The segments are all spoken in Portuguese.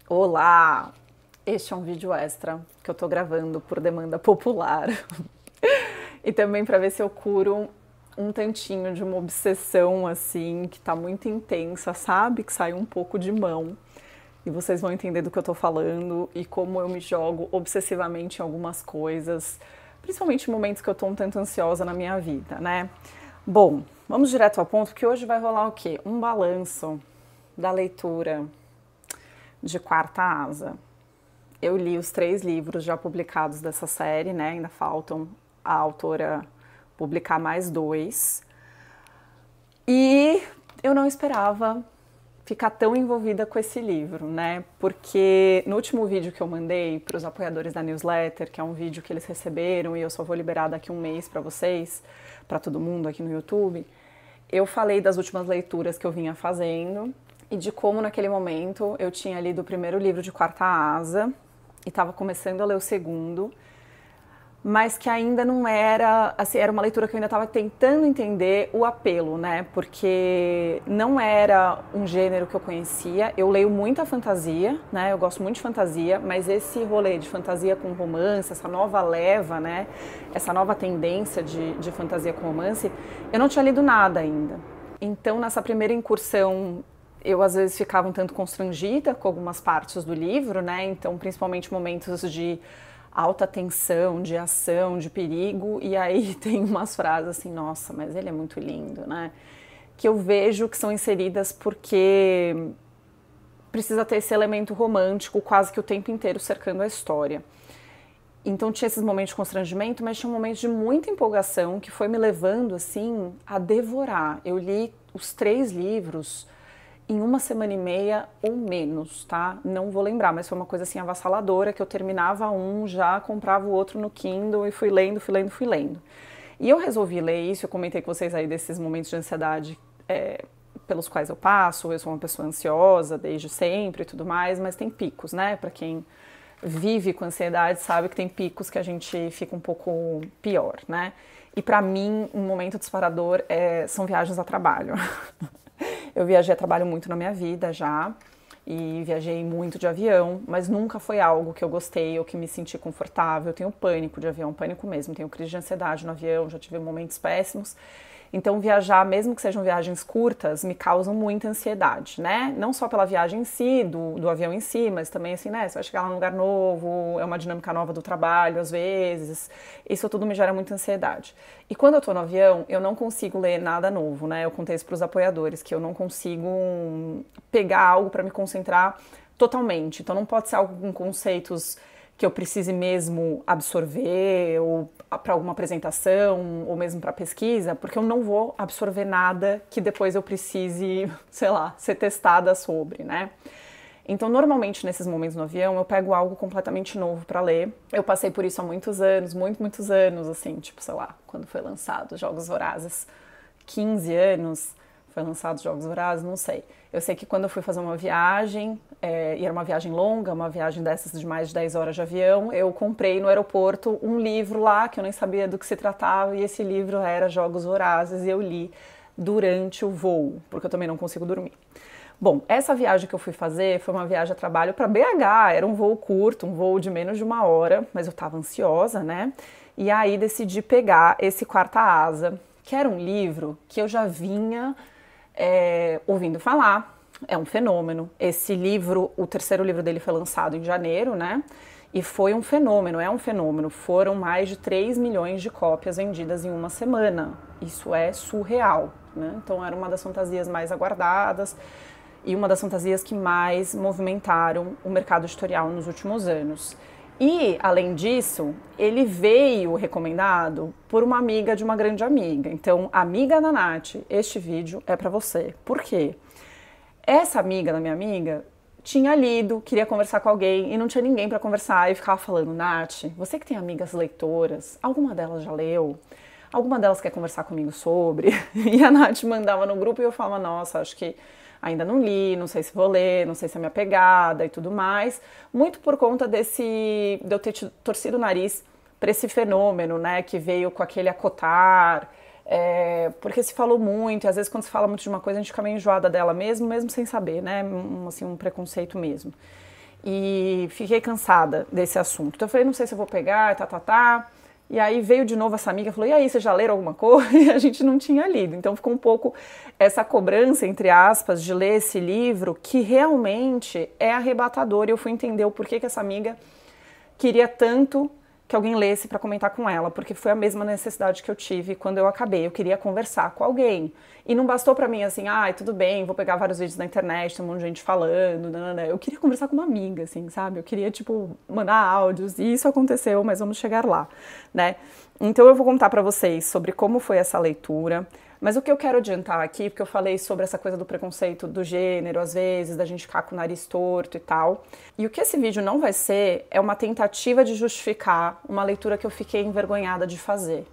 Olá! Este é um vídeo extra que eu tô gravando por demanda popular e também para ver se eu curo um tantinho de uma obsessão assim que tá muito intensa, sabe? Que saiu um pouco de mão. E vocês vão entender do que eu tô falando e como eu me jogo obsessivamente em algumas coisas, principalmente em momentos que eu tô um tanto ansiosa na minha vida, né? Bom, vamos direto ao ponto, porque hoje vai rolar o quê? Um balanço da leitura de Quarta Asa. Eu li os 3 livros já publicados dessa série, né? Ainda faltam a autora publicar mais 2. E eu não esperava ficar tão envolvida com esse livro, né? Porque no último vídeo que eu mandei para os apoiadores da newsletter, que é um vídeo que eles receberam e eu só vou liberar daqui um mês para vocês, para todo mundo aqui no YouTube, eu falei das últimas leituras que eu vinha fazendo e de como naquele momento eu tinha lido o primeiro livro de Quarta Asa e estava começando a ler o segundo, mas que ainda não era, assim, era uma leitura que eu ainda estava tentando entender o apelo, né? Porque não era um gênero que eu conhecia. Eu leio muita fantasia, né? Eu gosto muito de fantasia, mas esse rolê de fantasia com romance, essa nova leva, né? Essa nova tendência de fantasia com romance, eu não tinha lido nada ainda. Então, nessa primeira incursão, eu às vezes ficava um tanto constrangida com algumas partes do livro, né? Então, principalmente momentos de alta tensão, de ação, de perigo, e aí tem umas frases assim, nossa, mas ele é muito lindo, né? Que eu vejo que são inseridas porque precisa ter esse elemento romântico quase que o tempo inteiro cercando a história. Então tinha esses momentos de constrangimento, mas tinha um momento de muita empolgação que foi me levando assim a devorar. Eu li os 3 livros em 1 semana e meia ou menos, tá? Não vou lembrar, mas foi uma coisa assim avassaladora que eu terminava um, já comprava o outro no Kindle e fui lendo, fui lendo, fui lendo. E eu resolvi ler isso, eu comentei com vocês aí desses momentos de ansiedade pelos quais eu passo, eu sou uma pessoa ansiosa desde sempre e tudo mais, mas tem picos, né? Para quem vive com ansiedade sabe que tem picos que a gente fica um pouco pior, né? E para mim, um momento disparador são viagens a trabalho. Eu viajei a trabalho muito na minha vida já, e viajei muito de avião, mas nunca foi algo que eu gostei ou que me senti confortável. Eu tenho pânico de avião, pânico mesmo, tenho crise de ansiedade no avião, já tive momentos péssimos. Então viajar, mesmo que sejam viagens curtas, me causam muita ansiedade, né? Não só pela viagem em si, do avião em si, mas também assim, né? Você vai chegar lá num lugar novo, é uma dinâmica nova do trabalho, às vezes. Isso tudo me gera muita ansiedade. E quando eu tô no avião, eu não consigo ler nada novo, né? Eu contei isso pros apoiadores, que eu não consigo pegar algo para me concentrar totalmente. Então não pode ser algo com conceitos que eu precise mesmo absorver, ou para alguma apresentação, ou mesmo para pesquisa, porque eu não vou absorver nada que depois eu precise, sei lá, ser testada sobre, né? Então, normalmente, nesses momentos no avião, eu pego algo completamente novo para ler. Eu passei por isso há muitos anos, muitos anos, assim, tipo, sei lá, quando foi lançado Jogos Vorazes, 15 anos, foi lançado Jogos Vorazes, não sei. Eu sei que quando eu fui fazer uma viagem, e era uma viagem longa, uma viagem dessas de mais de 10 horas de avião, eu comprei no aeroporto um livro lá, que eu nem sabia do que se tratava, e esse livro era Jogos Vorazes, e eu li durante o voo, porque eu também não consigo dormir. Bom, essa viagem que eu fui fazer foi uma viagem a trabalho para BH, era um voo curto, um voo de menos de 1 hora, mas eu estava ansiosa, né? E aí decidi pegar esse Quarta Asa, que era um livro que eu já vinha ouvindo falar, é um fenômeno. Esse livro, o 3º livro dele foi lançado em janeiro, né? E foi um fenômeno, é um fenômeno. Foram mais de 3 milhões de cópias vendidas em 1 semana. Isso é surreal, né? Então era uma das fantasias mais aguardadas e uma das fantasias que mais movimentaram o mercado editorial nos últimos anos. E, além disso, ele veio recomendado por uma amiga de uma grande amiga. Então, amiga da Nath, este vídeo é para você. Por quê? Essa amiga da minha amiga tinha lido, queria conversar com alguém e não tinha ninguém para conversar e ficava falando, Nath, você que tem amigas leitoras, alguma delas já leu? Alguma delas quer conversar comigo sobre? E a Nath mandava no grupo e eu falava, nossa, acho que ainda não li, não sei se vou ler, não sei se é minha pegada e tudo mais, muito por conta de eu ter torcido o nariz para esse fenômeno, né, que veio com aquele acotar, porque se falou muito, e às vezes quando se fala muito de uma coisa a gente fica meio enjoada dela mesmo sem saber, né, assim, um preconceito mesmo. e fiquei cansada desse assunto. Então eu falei, não sei se eu vou pegar, E aí veio de novo essa amiga e falou, e aí, vocês já leram alguma coisa? E a gente não tinha lido. Então ficou um pouco essa cobrança, entre aspas, de ler esse livro, que realmente é arrebatador. E eu fui entender o porquê que essa amiga queria tanto que alguém lesse para comentar com ela, porque foi a mesma necessidade que eu tive quando eu acabei. Eu queria conversar com alguém. E não bastou para mim assim, tudo bem, vou pegar vários vídeos na internet, tem um monte de gente falando, nanana. Eu queria conversar com uma amiga, assim, sabe? Eu queria, mandar áudios, e isso aconteceu, mas vamos chegar lá, né? Então eu vou contar para vocês sobre como foi essa leitura. Mas o que eu quero adiantar aqui, porque eu falei sobre essa coisa do preconceito do gênero, às vezes, da gente ficar com o nariz torto e tal. E o que esse vídeo não vai ser é uma tentativa de justificar uma leitura que eu fiquei envergonhada de fazer.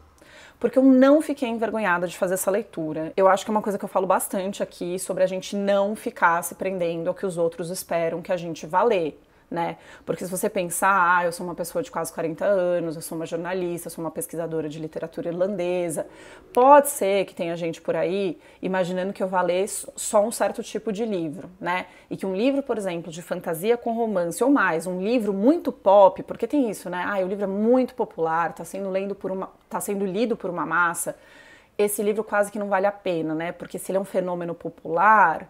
Porque eu não fiquei envergonhada de fazer essa leitura. Eu acho que é uma coisa que eu falo bastante aqui sobre a gente não ficar se prendendo ao que os outros esperam que a gente vá ler. Né? Porque se você pensar, eu sou uma pessoa de quase 40 anos, eu sou uma jornalista, eu sou uma pesquisadora de literatura irlandesa, pode ser que tenha gente por aí imaginando que eu vá ler só um certo tipo de livro, né? E que um livro, por exemplo, de fantasia com romance, ou mais, um livro muito pop, porque tem isso, né? O livro é muito popular, está sendo lido por uma massa, esse livro quase que não vale a pena, né? Porque se ele é um fenômeno popular,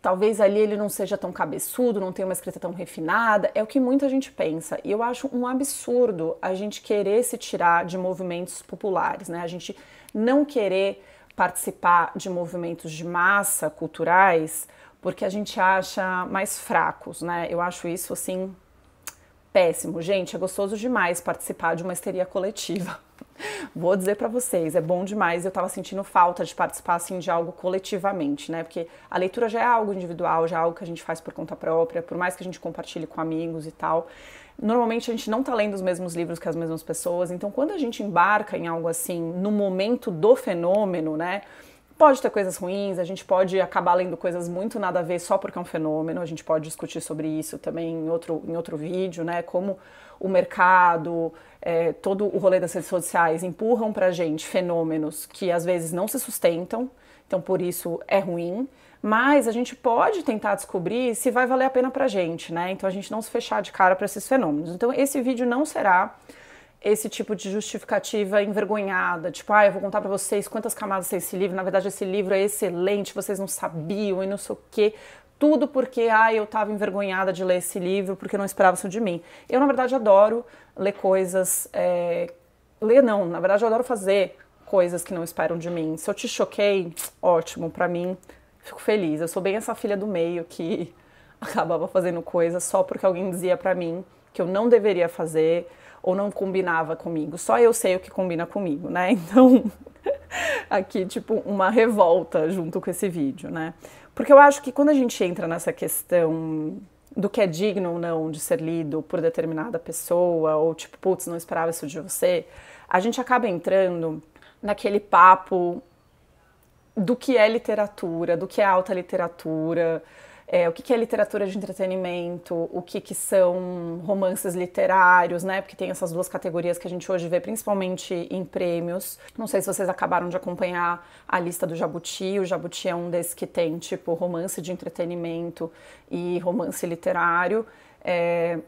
talvez ali ele não seja tão cabeçudo, não tenha uma escrita tão refinada, é o que muita gente pensa. E eu acho um absurdo a gente querer se tirar de movimentos populares, né? A gente não querer participar de movimentos de massa culturais porque a gente acha mais fracos, né? Eu acho isso, assim, péssimo. Gente, é gostoso demais participar de uma histeria coletiva. Vou dizer pra vocês, é bom demais. Eu tava sentindo falta de participar assim de algo coletivamente, né? Porque a leitura já é algo individual, já é algo que a gente faz por conta própria, por mais que a gente compartilhe com amigos e tal. Normalmente a gente não tá lendo os mesmos livros que as mesmas pessoas, então quando a gente embarca em algo assim, no momento do fenômeno, né? Pode ter coisas ruins, a gente pode acabar lendo coisas muito nada a ver só porque é um fenômeno, a gente pode discutir sobre isso também em outro vídeo, né? Como o mercado, todo o rolê das redes sociais empurram pra gente fenômenos que às vezes não se sustentam, então por isso é ruim, mas a gente pode tentar descobrir se vai valer a pena pra gente, né? Então a gente não se fechar de cara para esses fenômenos. Então esse vídeo não será esse tipo de justificativa envergonhada, tipo, eu vou contar pra vocês quantas camadas tem esse livro, na verdade esse livro é excelente, vocês não sabiam e não sei o quê, tudo porque, eu tava envergonhada de ler esse livro, porque eu não esperava isso de mim. Eu, na verdade, adoro ler coisas, na verdade eu adoro fazer coisas que não esperam de mim. Se eu te choquei, ótimo, pra mim, fico feliz. Eu sou bem essa filha do meio que acabava fazendo coisas só porque alguém dizia pra mim que eu não deveria fazer, ou não combinava comigo. Só eu sei o que combina comigo, né? Então, aqui, uma revolta junto com esse vídeo, né? Porque eu acho que quando a gente entra nessa questão do que é digno ou não de ser lido por determinada pessoa, ou putz, não esperava isso de você, a gente acaba entrando naquele papo do que é literatura, do que é alta literatura, o que é literatura de entretenimento, o que são romances literários, né? Porque tem essas duas categorias que a gente hoje vê principalmente em prêmios. Não sei se vocês acabaram de acompanhar a lista do Jabuti. O Jabuti é um desses que tem, romance de entretenimento e romance literário.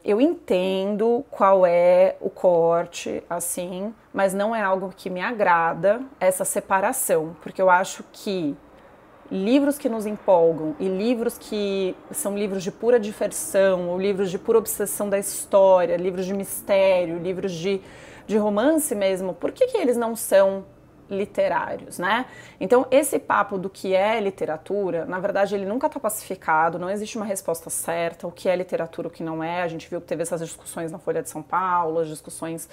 Eu entendo qual é o corte, assim, mas não é algo que me agrada, essa separação, porque eu acho que livros que nos empolgam e livros que são livros de pura diversão, ou livros de pura obsessão da história, livros de mistério, livros de romance mesmo, por que eles não são literários, né? Então esse papo do que é literatura, na verdade ele nunca está pacificado, não existe uma resposta certa, o que é literatura, o que não é. A gente viu que teve essas discussões na Folha de São Paulo, as discussões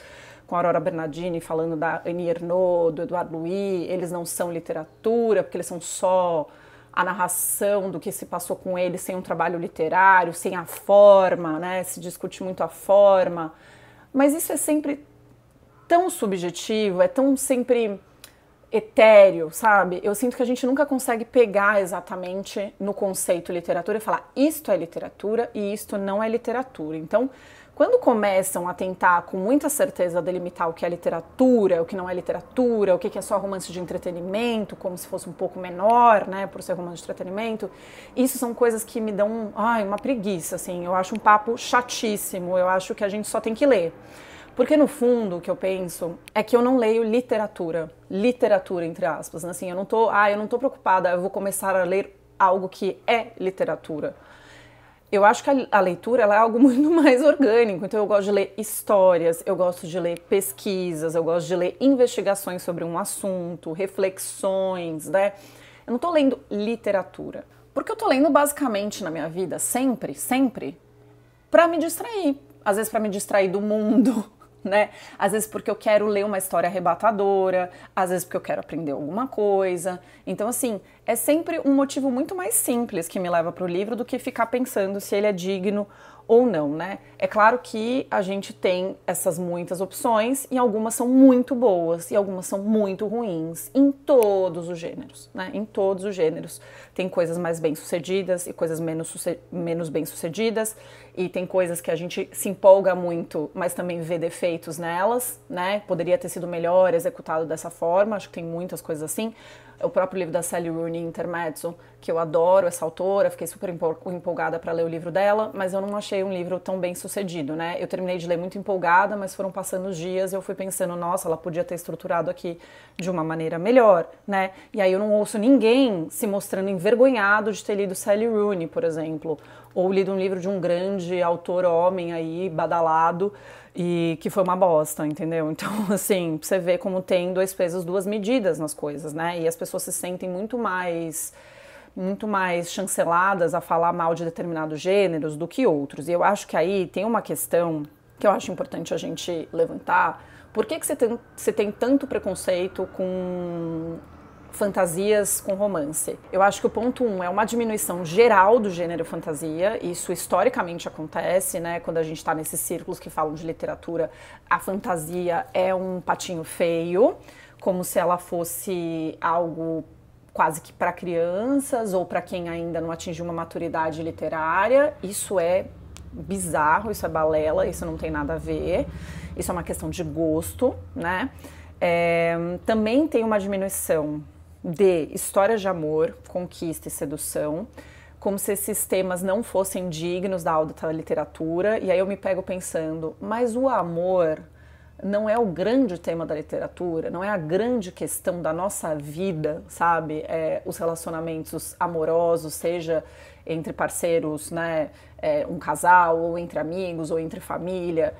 com a Aurora Bernardini falando da Annie Ernaux, do Edouard Louis, eles não são literatura, porque eles são só a narração do que se passou com eles sem um trabalho literário, sem a forma, né? Se discute muito a forma, mas isso é sempre tão subjetivo, é tão sempre etéreo, sabe? Eu sinto que a gente nunca consegue pegar exatamente no conceito literatura e falar isto é literatura e isto não é literatura. Então, quando começam a tentar com muita certeza delimitar o que é literatura, o que não é literatura, o que é só romance de entretenimento, como se fosse um pouco menor, né, por ser romance de entretenimento, isso são coisas que me dão, uma preguiça, assim, eu acho um papo chatíssimo, eu acho que a gente só tem que ler. Porque no fundo o que eu penso é que eu não leio literatura entre aspas, né? Assim, eu não tô preocupada, eu vou começar a ler algo que é literatura. Eu acho que a leitura ela é algo muito mais orgânico, então eu gosto de ler histórias, eu gosto de ler pesquisas, eu gosto de ler investigações sobre um assunto, reflexões, né? Eu não tô lendo literatura, porque eu tô lendo basicamente na minha vida, sempre, para me distrair. Às vezes para me distrair do mundo, né? Às vezes porque eu quero ler uma história arrebatadora, às vezes porque eu quero aprender alguma coisa. Então, assim, é sempre um motivo muito mais simples que me leva para o livro do que ficar pensando se ele é digno ou não, né? É claro que a gente tem essas muitas opções e algumas são muito boas e algumas são muito ruins em todos os gêneros, né? Em todos os gêneros. Tem coisas mais bem-sucedidas e coisas menos bem-sucedidas e tem coisas que a gente se empolga muito, mas também vê defeitos nelas, né? Poderia ter sido melhor executado dessa forma, acho que tem muitas coisas assim. O próprio livro da Sally Rooney, Intermezzo, que eu adoro essa autora, fiquei super empolgada para ler o livro dela, mas eu não achei um livro tão bem sucedido, né? Eu terminei de ler muito empolgada, mas foram passando os dias e eu fui pensando, nossa, ela podia ter estruturado aqui de uma maneira melhor, né? E aí eu não ouço ninguém se mostrando envergonhado de ter lido Sally Rooney, por exemplo, ou lido um livro de um grande autor homem aí, badalado, e que foi uma bosta, entendeu? Então, assim, você vê como tem dois pesos, duas medidas nas coisas, né? E as pessoas se sentem muito mais chanceladas a falar mal de determinados gêneros do que outros. E eu acho que aí tem uma questão que eu acho importante a gente levantar. Por que você tem tanto preconceito com fantasias com romance? Eu acho que o ponto 1 é uma diminuição geral do gênero fantasia, isso historicamente acontece, né? Quando a gente está nesses círculos que falam de literatura, a fantasia é um patinho feio, como se ela fosse algo quase que para crianças ou para quem ainda não atingiu uma maturidade literária. Isso é bizarro, isso é balela, isso não tem nada a ver, isso é uma questão de gosto, né? Também tem uma diminuição de histórias de amor, conquista e sedução, como se esses temas não fossem dignos da alta literatura, e aí eu me pego pensando, mas o amor não é o grande tema da literatura, não é a grande questão da nossa vida, sabe? Os relacionamentos amorosos, seja entre parceiros, né, um casal, ou entre amigos, ou entre família.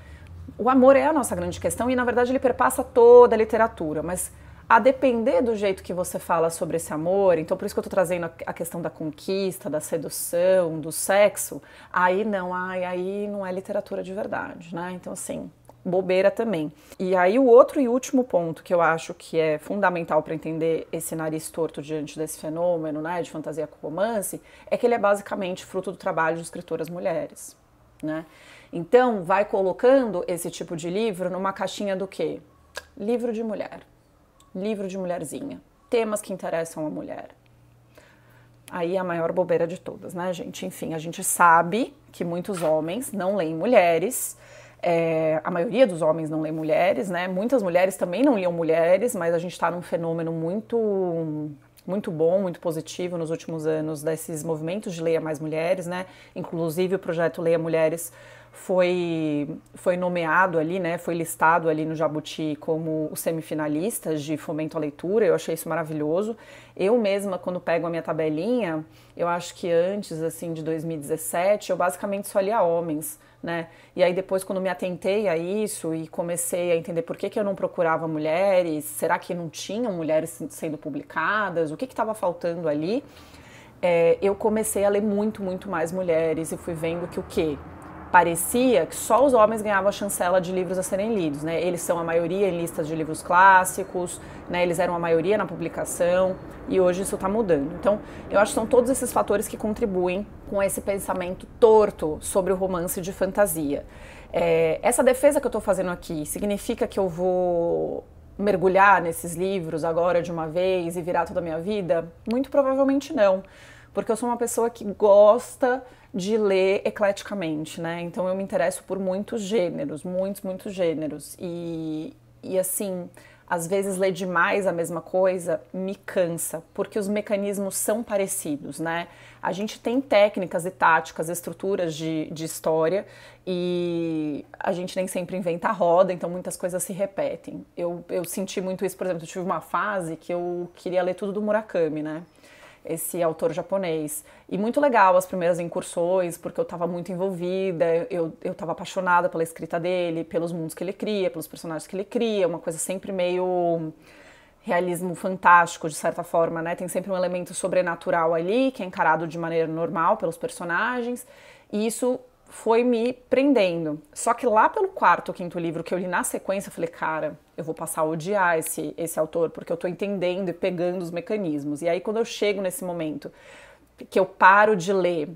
O amor é a nossa grande questão e, na verdade, ele perpassa toda a literatura, mas a depender do jeito que você fala sobre esse amor, então por isso que eu tô trazendo a questão da conquista, da sedução, do sexo, aí não é literatura de verdade, né? Então, assim, bobeira também. E aí o outro e último ponto que eu acho que é fundamental para entender esse nariz torto diante desse fenômeno, né, de fantasia com romance, é que ele é basicamente fruto do trabalho de escritoras mulheres, né? Então, vai colocando esse tipo de livro numa caixinha do quê? Livro de mulher. Livro de mulherzinha. Temas que interessam a mulher. Aí é a maior bobeira de todas, né, gente? Enfim, a gente sabe que muitos homens não leem mulheres, a maioria dos homens não lê mulheres, né? Muitas mulheres também não liam mulheres, mas a gente está num fenômeno muito bom, muito positivo nos últimos anos desses movimentos de Leia Mais Mulheres, né? Inclusive o projeto Leia Mulheres foi nomeado ali, né? Foi listado ali no Jabuti como os semifinalistas de fomento à leitura. Eu achei isso maravilhoso. Eu mesma, quando pego a minha tabelinha, eu acho que antes, assim, de 2017, eu basicamente só lia homens, né? E aí depois, quando me atentei a isso e comecei a entender por que eu não procurava mulheres, será que não tinham mulheres sendo publicadas, o que estava faltando ali, eu comecei a ler muito mais mulheres e fui vendo que o quê? Parecia que só os homens ganhavam a chancela de livros a serem lidos, né? Eles são a maioria em listas de livros clássicos, né? Eles eram a maioria na publicação e hoje isso está mudando. Então, eu acho que são todos esses fatores que contribuem com esse pensamento torto sobre o romance de fantasia. Essa defesa que eu estou fazendo aqui significa que eu vou mergulhar nesses livros agora de uma vez e virar toda a minha vida? Muito provavelmente não, porque eu sou uma pessoa que gosta de ler ecleticamente, né? Então eu me interesso por muitos gêneros, muitos gêneros. E assim, às vezes ler demais a mesma coisa me cansa, porque os mecanismos são parecidos, né? A gente tem técnicas e táticas, estruturas de história e a gente nem sempre inventa a roda, então muitas coisas se repetem. Eu senti muito isso, por exemplo, eu tive uma fase que eu queria ler tudo do Murakami, né? Esse autor japonês. E muito legal as primeiras incursões, porque eu estava muito envolvida, eu estava apaixonada pela escrita dele, pelos mundos que ele cria, pelos personagens que ele cria, uma coisa sempre meio realismo fantástico, de certa forma, né? Tem sempre um elemento sobrenatural ali, que é encarado de maneira normal pelos personagens, e isso foi me prendendo. Só que lá pelo quarto ou quinto livro que eu li na sequência, eu falei, cara, eu vou passar a odiar esse autor, porque eu tô entendendo e pegando os mecanismos. E aí quando eu chego nesse momento que eu paro de ler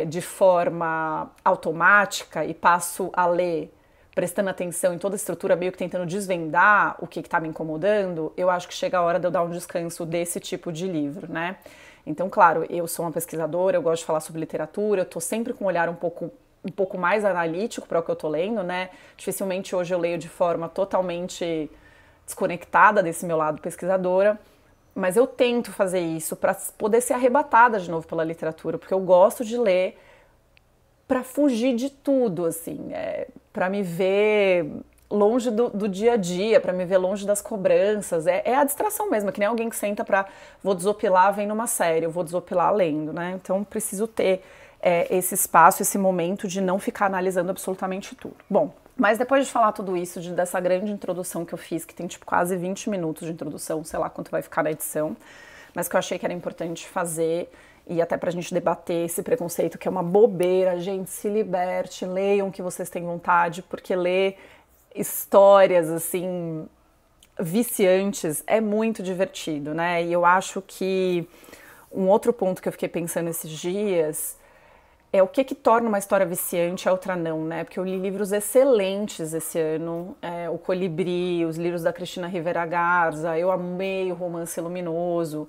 de forma automática e passo a ler prestando atenção em toda a estrutura, meio que tentando desvendar o que tá me incomodando, eu acho que chega a hora de eu dar um descanso desse tipo de livro, né? Então, claro, eu sou uma pesquisadora, eu gosto de falar sobre literatura, eu tô sempre com um olhar um pouco mais analítico para o que eu tô lendo, né? Dificilmente hoje eu leio de forma totalmente desconectada desse meu lado pesquisadora, mas eu tento fazer isso para poder ser arrebatada de novo pela literatura, porque eu gosto de ler para fugir de tudo, assim, para me ver longe do dia a dia, para me ver longe das cobranças. É a distração mesmo, é que nem alguém que senta para vou desopilar, vem numa série, eu vou desopilar lendo, né? Então preciso ter esse espaço, esse momento de não ficar analisando absolutamente tudo. Bom, mas depois de falar tudo isso, dessa grande introdução que eu fiz, que tem tipo quase 20 minutos de introdução, sei lá quanto vai ficar na edição, mas que eu achei que era importante fazer, e até pra gente debater esse preconceito que é uma bobeira, gente, se liberte, leiam o que vocês têm vontade, porque ler histórias, assim, viciantes é muito divertido, né? E eu acho que um outro ponto que eu fiquei pensando esses dias é o que torna uma história viciante e a outra não, né? Porque eu li livros excelentes esse ano, O Colibri, os livros da Cristina Rivera Garza, eu amei o Romance Luminoso,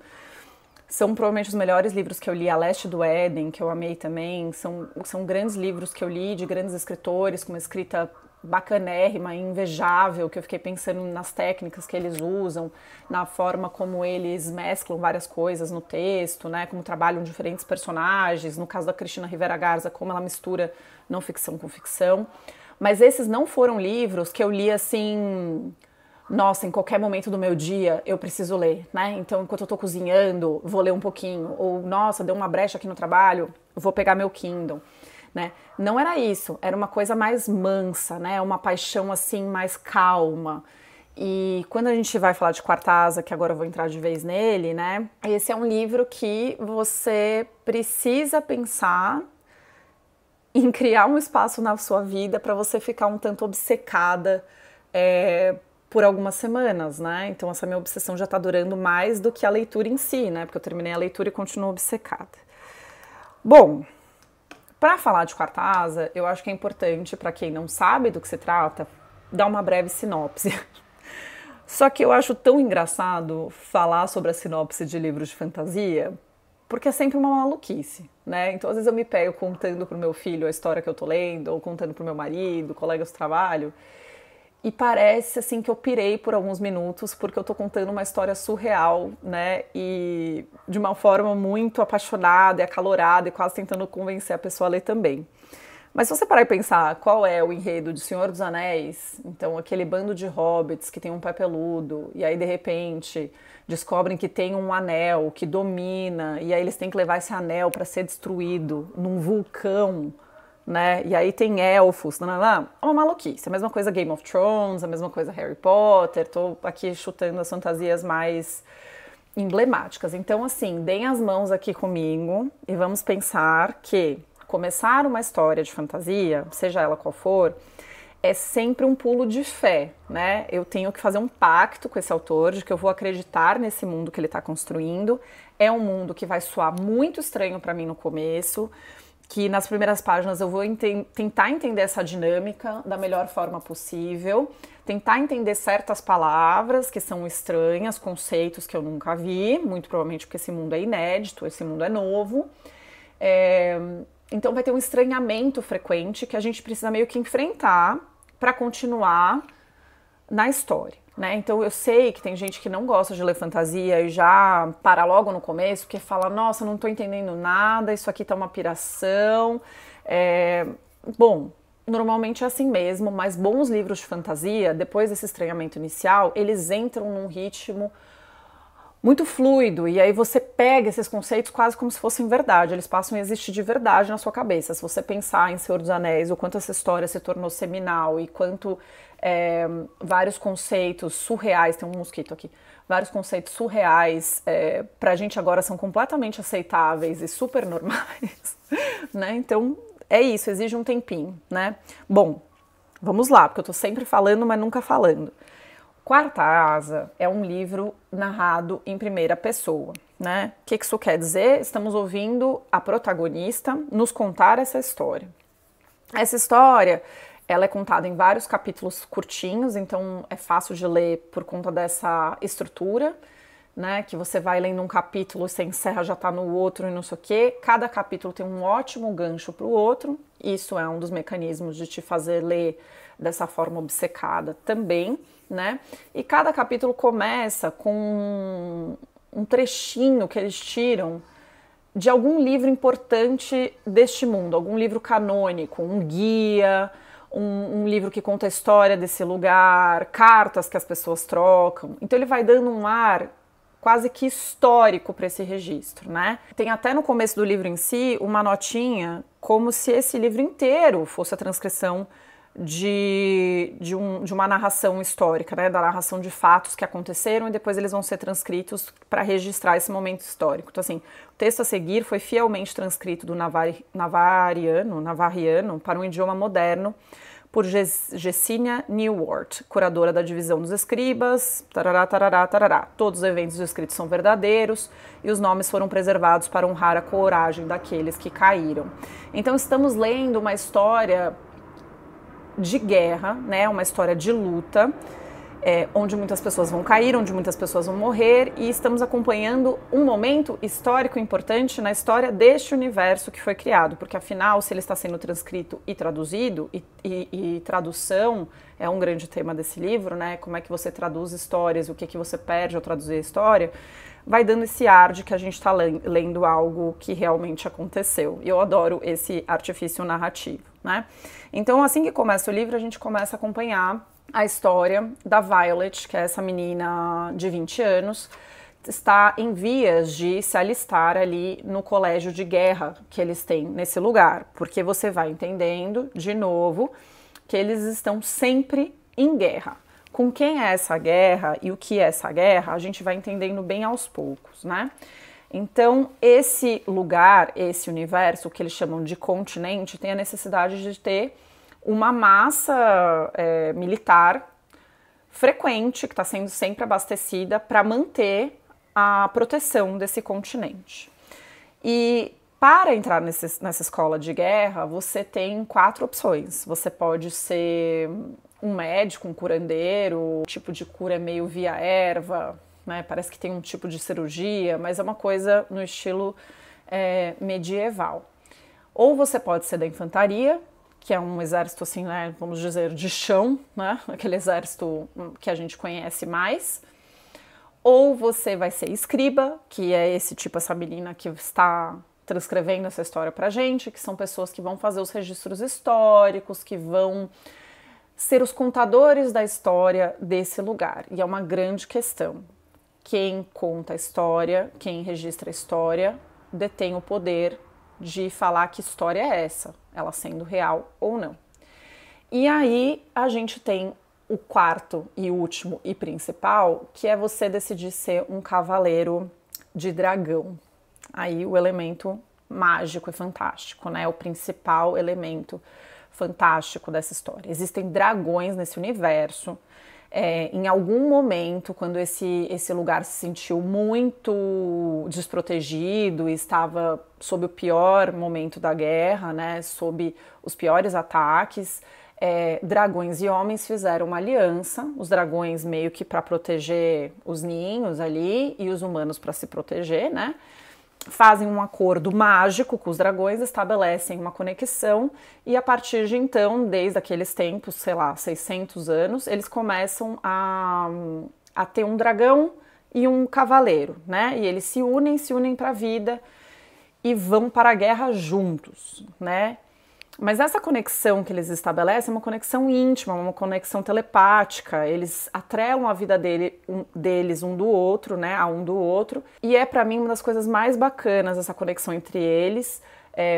são provavelmente os melhores livros que eu li, A Leste do Éden, que eu amei também, são grandes livros que eu li de grandes escritores, com uma escrita bacanérrima, invejável, que eu fiquei pensando nas técnicas que eles usam, na forma como eles mesclam várias coisas no texto, né, como trabalham diferentes personagens, no caso da Cristina Rivera Garza, como ela mistura não ficção com ficção. Mas esses não foram livros que eu li assim, nossa, em qualquer momento do meu dia eu preciso ler, né? Então, enquanto eu tô cozinhando, vou ler um pouquinho. Ou, nossa, deu uma brecha aqui no trabalho, vou pegar meu Kindle, né? Não era isso, era uma coisa mais mansa, né? Uma paixão, assim, mais calma. E quando a gente vai falar de Quartasa, que agora eu vou entrar de vez nele, né? Esse é um livro que você precisa pensar em criar um espaço na sua vida para você ficar um tanto obcecada por algumas semanas, né? Então essa minha obsessão já tá durando mais do que a leitura em si, né? Porque eu terminei a leitura e continuo obcecada. Bom, para falar de Quartasa, eu acho que é importante, para quem não sabe do que se trata, dar uma breve sinopse. Só que eu acho tão engraçado falar sobre a sinopse de livros de fantasia, porque é sempre uma maluquice, né? Então às vezes eu me pego contando pro meu filho a história que eu tô lendo, ou contando pro meu marido, colegas de trabalho, e parece assim que eu pirei por alguns minutos porque eu tô contando uma história surreal, né? E de uma forma muito apaixonada e acalorada e quase tentando convencer a pessoa a ler também. Mas se você parar e pensar qual é o enredo de Senhor dos Anéis, então aquele bando de hobbits que tem um pé peludo e aí de repente descobrem que tem um anel que domina e aí eles têm que levar esse anel para ser destruído num vulcão, né? E aí tem elfos, é uma maluquice. A mesma coisa Game of Thrones, a mesma coisa Harry Potter. Tô aqui chutando as fantasias mais emblemáticas. Então, assim, deem as mãos aqui comigo e vamos pensar que começar uma história de fantasia, seja ela qual for, é sempre um pulo de fé, né? Eu tenho que fazer um pacto com esse autor de que eu vou acreditar nesse mundo que ele está construindo. É um mundo que vai soar muito estranho para mim no começo, que nas primeiras páginas eu vou tentar entender essa dinâmica da melhor forma possível, tentar entender certas palavras que são estranhas, conceitos que eu nunca vi, muito provavelmente porque esse mundo é inédito, esse mundo é novo. Então vai ter um estranhamento frequente que a gente precisa meio que enfrentar para continuar na história, né? Então eu sei que tem gente que não gosta de ler fantasia e já para logo no começo, porque fala, nossa, não tô entendendo nada, isso aqui tá uma piração. Bom, normalmente é assim mesmo, mas bons livros de fantasia, depois desse estranhamento inicial, eles entram num ritmo muito fluido, e aí você pega esses conceitos quase como se fossem verdade, eles passam a existir de verdade na sua cabeça. Se você pensar em Senhor dos Anéis, o quanto essa história se tornou seminal e quanto vários conceitos surreais, tem um mosquito aqui, vários conceitos surreais pra gente agora são completamente aceitáveis e super normais, né? Então é isso, exige um tempinho, né? Bom, vamos lá, porque eu tô sempre falando, mas nunca falando. Quarta Asa é um livro narrado em primeira pessoa, né? O que isso quer dizer? Estamos ouvindo a protagonista nos contar essa história. Essa história, ela é contada em vários capítulos curtinhos, então é fácil de ler por conta dessa estrutura, né? Que você vai lendo um capítulo, você encerra, já tá no outro e não sei o quê. Cada capítulo tem um ótimo gancho para o outro. Isso é um dos mecanismos de te fazer ler dessa forma obcecada também, né? E cada capítulo começa com um trechinho que eles tiram de algum livro importante deste mundo, algum livro canônico, um guia, um livro que conta a história desse lugar, cartas que as pessoas trocam. Então ele vai dando um ar quase que histórico para esse registro, né? Tem até no começo do livro em si uma notinha como se esse livro inteiro fosse a transcrição de uma narração histórica, né, da narração de fatos que aconteceram e depois eles vão ser transcritos para registrar esse momento histórico. Então, assim, o texto a seguir foi fielmente transcrito do navarriano para um idioma moderno por Gesínia Newort, curadora da divisão dos escribas, tarará, tarará, tarará. Todos os eventos escritos são verdadeiros e os nomes foram preservados para honrar a coragem daqueles que caíram. Então, estamos lendo uma história de guerra, né, uma história de luta, onde muitas pessoas vão cair, onde muitas pessoas vão morrer, e estamos acompanhando um momento histórico importante na história deste universo que foi criado, porque afinal, se ele está sendo transcrito e traduzido, e tradução é um grande tema desse livro, né, como é que você traduz histórias, o que você perde ao traduzir a história, vai dando esse ar de que a gente está lendo algo que realmente aconteceu. E eu adoro esse artifício narrativo, né? Então, assim que começa o livro, a gente começa a acompanhar a história da Violet, que é essa menina de 20 anos, está em vias de se alistar ali no colégio de guerra que eles têm nesse lugar, porque você vai entendendo, de novo, que eles estão sempre em guerra. Com quem é essa guerra e o que é essa guerra, a gente vai entendendo bem aos poucos, né? Então, esse lugar, esse universo, que eles chamam de continente, tem a necessidade de ter uma massa militar frequente, que está sendo sempre abastecida para manter a proteção desse continente. E para entrar nessa escola de guerra, você tem 4 opções. Você pode ser um médico, um curandeiro, o tipo de cura é meio via erva, né? Parece que tem um tipo de cirurgia, mas é uma coisa no estilo medieval. Ou você pode ser da infantaria, que é um exército assim, né, vamos dizer, de chão, né? Aquele exército que a gente conhece mais. Ou você vai ser escriba, que é esse tipo, essa menina que está transcrevendo essa história pra gente, que são pessoas que vão fazer os registros históricos, que vão ser os contadores da história desse lugar. E é uma grande questão. Quem conta a história, quem registra a história, detém o poder de falar que história é essa, ela sendo real ou não. E aí a gente tem o quarto e último e principal, que é você decidir ser um cavaleiro de dragão. Aí o elemento mágico e fantástico, né? O principal elemento fantástico dessa história. Existem dragões nesse universo. Em algum momento, quando esse lugar se sentiu muito desprotegido e estava sob o pior momento da guerra, né, sob os piores ataques, dragões e homens fizeram uma aliança, os dragões meio que para proteger os ninhos ali e os humanos para se proteger, né? Fazem um acordo mágico com os dragões, estabelecem uma conexão e a partir de então, desde aqueles tempos, sei lá, 600 anos, eles começam a ter um dragão e um cavaleiro, né? E eles se unem para a vida e vão para a guerra juntos, né? Mas essa conexão que eles estabelecem é uma conexão íntima, uma conexão telepática. Eles atrelam a vida deles um do outro, né, a um do outro. E é para mim uma das coisas mais bacanas essa conexão entre eles,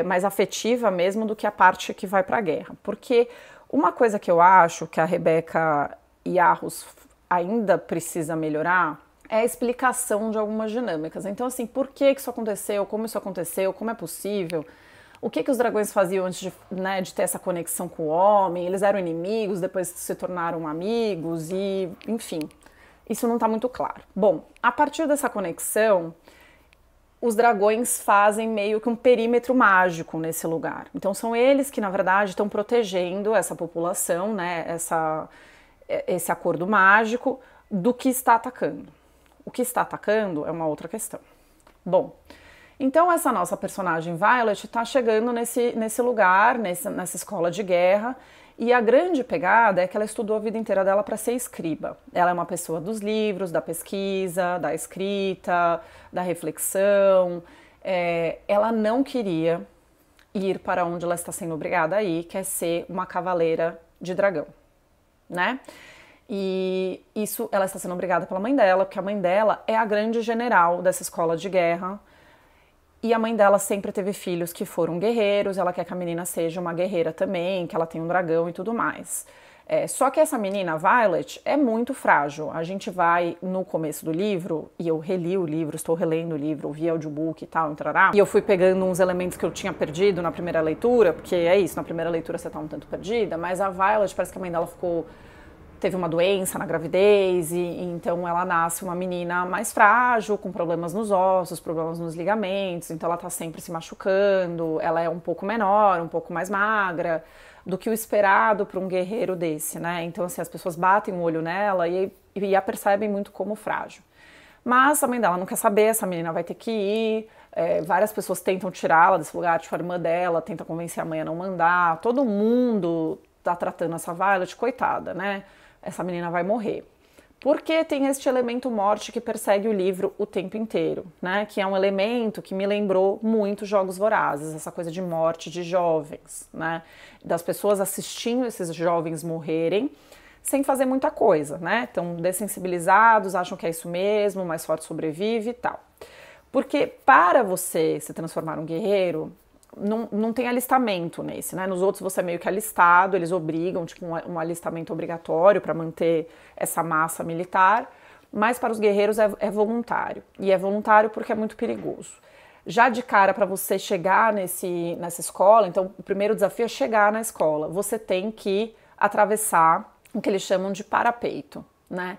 mais afetiva mesmo do que a parte que vai para a guerra. Porque uma coisa que eu acho que a Rebecca Yarros ainda precisa melhorar é a explicação de algumas dinâmicas. Então, assim, por que isso aconteceu, como é possível? O que os dragões faziam antes de ter essa conexão com o homem? Eles eram inimigos, depois se tornaram amigos e, enfim, isso não está muito claro. Bom, a partir dessa conexão, os dragões fazem meio que um perímetro mágico nesse lugar. Então são eles que, na verdade, estão protegendo essa população, né, esse acordo mágico do que está atacando. O que está atacando é uma outra questão. Bom, então essa nossa personagem Violet está chegando nesse lugar, nessa escola de guerra, e a grande pegada é que ela estudou a vida inteira dela para ser escriba. Ela é uma pessoa dos livros, da pesquisa, da escrita, da reflexão. Ela não queria ir para onde ela está sendo obrigada a ir, que é ser uma cavaleira de dragão, né? E isso ela está sendo obrigada pela mãe dela, porque a mãe dela é a grande general dessa escola de guerra. E a mãe dela sempre teve filhos que foram guerreiros, ela quer que a menina seja uma guerreira também, que ela tenha um dragão e tudo mais. Só que essa menina, Violet, é muito frágil. A gente vai no começo do livro, e eu reli o livro, estou relendo o livro, ouvi audiobook e tal, entrará. E eu fui pegando uns elementos que eu tinha perdido na primeira leitura, porque é isso, na primeira leitura você tá um tanto perdida, mas a Violet parece que a mãe dela teve uma doença na gravidez e então ela nasce uma menina mais frágil, com problemas nos ossos, problemas nos ligamentos, então ela tá sempre se machucando, ela é um pouco menor, um pouco mais magra do que o esperado para um guerreiro desse, né? Então assim, as pessoas batem o olho nela e a percebem muito como frágil. Mas a mãe dela não quer saber, essa menina vai ter que ir, várias pessoas tentam tirá-la desse lugar, tipo a irmã dela tenta convencer a mãe a não mandar, todo mundo tá tratando essa Violet, coitada, né? Essa menina vai morrer. Porque tem este elemento morte que persegue o livro o tempo inteiro, né? Que é um elemento que me lembrou muito Jogos Vorazes, essa coisa de morte de jovens, né? Das pessoas assistindo esses jovens morrerem sem fazer muita coisa, né? Estão dessensibilizados, acham que é isso mesmo, o mais forte sobrevive e tal. Porque para você se transformar num guerreiro, não tem alistamento nesse, né? Nos outros você é meio que alistado, eles obrigam, tipo um alistamento obrigatório para manter essa massa militar, mas para os guerreiros é voluntário. E é voluntário porque é muito perigoso. Já de cara, para você chegar nessa escola, então o primeiro desafio é chegar na escola. Você tem que atravessar o que eles chamam de parapeito, né?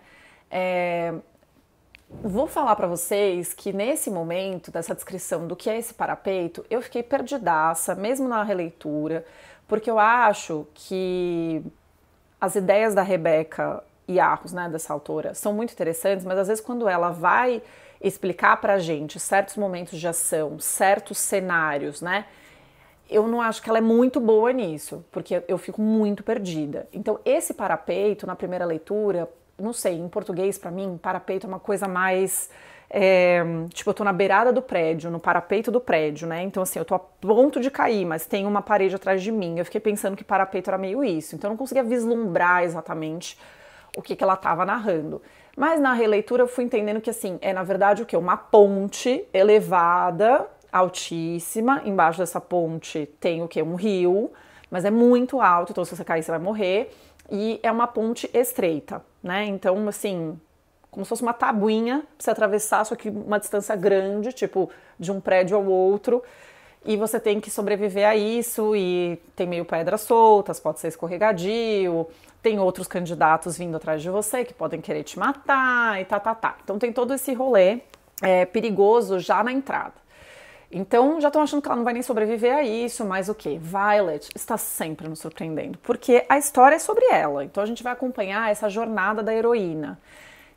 Vou falar para vocês que nesse momento dessa descrição do que é esse parapeito, eu fiquei perdidaça, mesmo na releitura, porque eu acho que as ideias da Rebecca Yarros, né, dessa autora, são muito interessantes, mas às vezes quando ela vai explicar pra gente certos momentos de ação, certos cenários, né, eu não acho que ela é muito boa nisso, porque eu fico muito perdida. Então esse parapeito, na primeira leitura, não sei, em português pra mim, parapeito é uma coisa mais, tipo, eu tô na beirada do prédio, no parapeito do prédio, né, então assim, eu tô a ponto de cair, mas tem uma parede atrás de mim, eu fiquei pensando que parapeito era meio isso, então eu não conseguia vislumbrar exatamente o que ela tava narrando. Mas na releitura eu fui entendendo que assim, na verdade o quê? Uma ponte elevada, altíssima, embaixo dessa ponte tem o quê? Um rio, mas é muito alto, então se você cair você vai morrer, e é uma ponte estreita, né, então assim, como se fosse uma tabuinha pra você atravessar, só que uma distância grande, tipo, de um prédio ao outro, e você tem que sobreviver a isso, e tem meio pedras soltas, pode ser escorregadio, tem outros candidatos vindo atrás de você que podem querer te matar, e tá. Então tem todo esse rolê perigoso já na entrada. Então já estão achando que ela não vai nem sobreviver a isso, mas o quê? Violet está sempre nos surpreendendo, porque a história é sobre ela. Então a gente vai acompanhar essa jornada da heroína,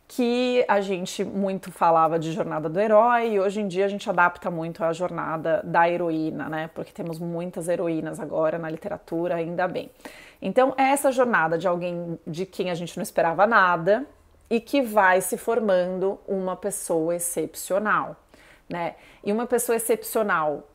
que a gente muito falava de jornada do herói e hoje em dia a gente adapta muito a jornada da heroína, né? Porque temos muitas heroínas agora na literatura, ainda bem. Então é essa jornada de alguém de quem a gente não esperava nada e que vai se formando uma pessoa excepcional, né? E uma pessoa excepcional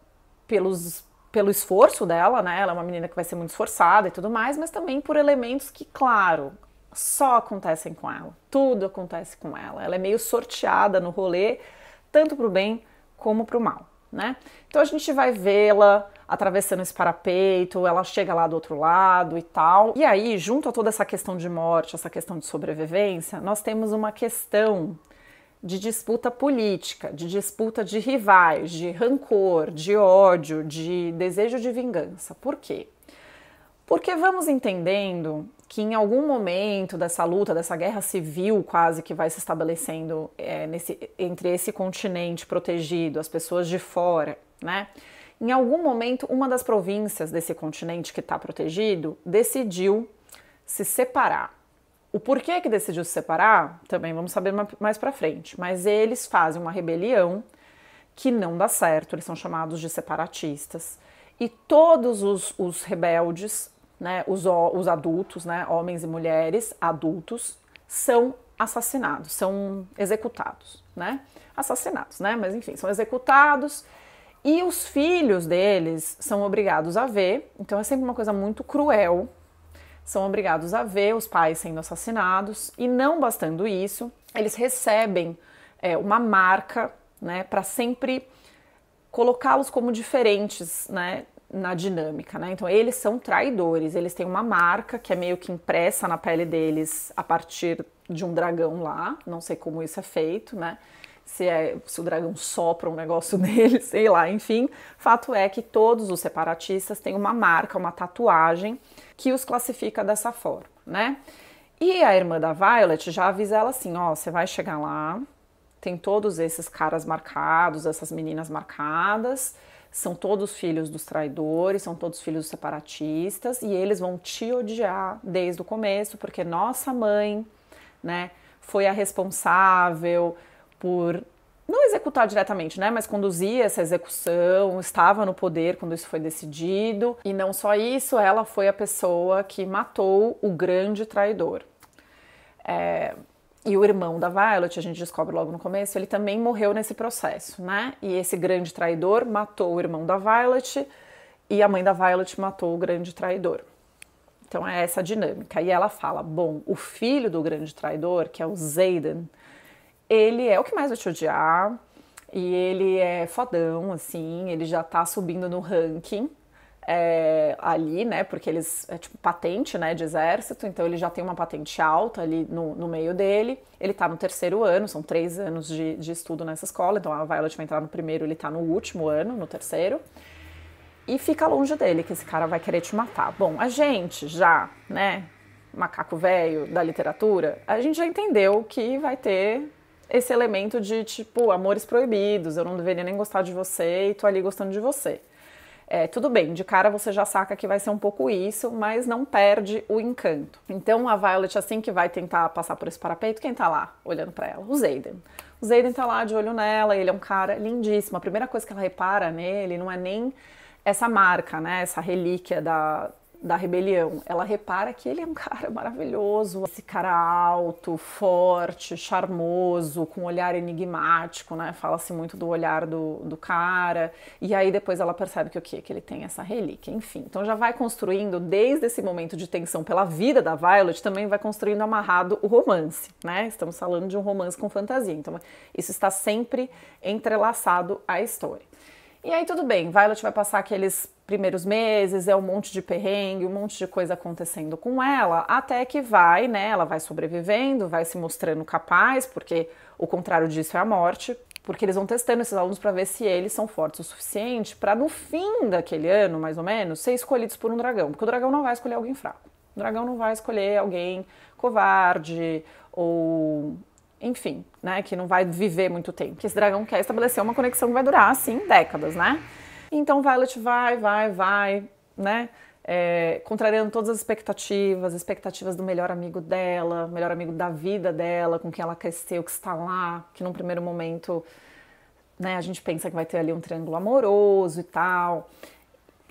pelo esforço dela, né? Ela é uma menina que vai ser muito esforçada e tudo mais, mas também por elementos que, claro, só acontecem com ela. Tudo acontece com ela. Ela é meio sorteada no rolê, tanto pro bem como pro mal, né? Então a gente vai vê-la atravessando esse parapeito, ela chega lá do outro lado e tal. E aí, junto a toda essa questão de morte, essa questão de sobrevivência, nós temos uma questão de disputa política, de disputa de rivais, de rancor, de ódio, de desejo de vingança. Por quê? Porque vamos entendendo que em algum momento dessa luta, dessa guerra civil quase que vai se estabelecendo entre esse continente protegido, as pessoas de fora, né? Em algum momento, uma das províncias desse continente que está protegido decidiu se separar. O porquê que decidiu se separar, também vamos saber mais pra frente, mas eles fazem uma rebelião que não dá certo, eles são chamados de separatistas, e todos os rebeldes, né, os adultos, né, homens e mulheres adultos, são assassinados, são executados, né, assassinados, né, mas enfim, são executados, e os filhos deles são obrigados a ver, então é sempre uma coisa muito cruel, são obrigados a ver os pais sendo assassinados, e não bastando isso, eles recebem uma marca, né, para sempre colocá-los como diferentes, né, na dinâmica, né? Então eles são traidores, eles têm uma marca que é meio que impressa na pele deles a partir de um dragão lá, não sei como isso é feito, né? Se o dragão sopra um negócio neles, sei lá, enfim. Fato é que todos os separatistas têm uma marca, uma tatuagem que os classifica dessa forma, né? E a irmã da Violet já avisa ela assim, ó, você vai chegar lá, tem todos esses caras marcados, essas meninas marcadas, são todos filhos dos traidores, são todos filhos dos separatistas, e eles vão te odiar desde o começo, porque nossa mãe, né, foi a responsável por não executar diretamente, né, mas conduzir essa execução, estava no poder quando isso foi decidido, e não só isso, ela foi a pessoa que matou o grande traidor. E o irmão da Violet, a gente descobre logo no começo, ele também morreu nesse processo, né? E esse grande traidor matou o irmão da Violet e a mãe da Violet matou o grande traidor. Então é essa a dinâmica. E ela fala, bom, o filho do grande traidor, que é o Xaden, ele é o que mais vai te odiar e ele é fodão, assim, ele já tá subindo no ranking ali, né, porque eles, é tipo patente, né, de exército, então ele já tem uma patente alta ali no meio dele, ele tá no 3º ano, são 3 anos de estudo nessa escola, então a Violet vai entrar no 1º, ele tá no último ano, no 3º, e fica longe dele, que esse cara vai querer te matar. Bom, a gente já, né, macaco velho da literatura, a gente já entendeu que vai ter esse elemento de, tipo, amores proibidos, eu não deveria nem gostar de você e tô ali gostando de você. Tudo bem, de cara você já saca que vai ser um pouco isso, mas não perde o encanto. Então a Violet, assim que vai tentar passar por esse parapeito, quem tá lá olhando pra ela? O Xaden. O Xaden tá lá de olho nela, ele é um cara lindíssimo. A primeira coisa que ela repara nele não é nem essa marca, né, essa relíquia da rebelião. Ela repara que ele é um cara maravilhoso, esse cara alto, forte, charmoso, com um olhar enigmático, né? Fala-se muito do olhar do cara. E aí depois ela percebe que o quê? Que ele tem essa relíquia, enfim. Então já vai construindo, desde esse momento de tensão pela vida da Violet, também vai construindo amarrado o romance, né? Estamos falando de um romance com fantasia. Então isso está sempre entrelaçado à história. E aí tudo bem, Violet vai passar aqueles primeiros meses, um monte de perrengue, um monte de coisa acontecendo com ela, até que vai, né, ela vai sobrevivendo, vai se mostrando capaz, porque o contrário disso é a morte, porque eles vão testando esses alunos para ver se eles são fortes o suficiente para no fim daquele ano, mais ou menos, ser escolhidos por um dragão, porque o dragão não vai escolher alguém fraco, o dragão não vai escolher alguém covarde ou enfim, né, que não vai viver muito tempo. Que esse dragão quer estabelecer uma conexão que vai durar, assim, décadas, né? Então Violet vai, né, contrariando todas as expectativas do melhor amigo dela, melhor amigo da vida dela, com quem ela cresceu, que está lá, que num primeiro momento, né, a gente pensa que vai ter ali um triângulo amoroso e tal.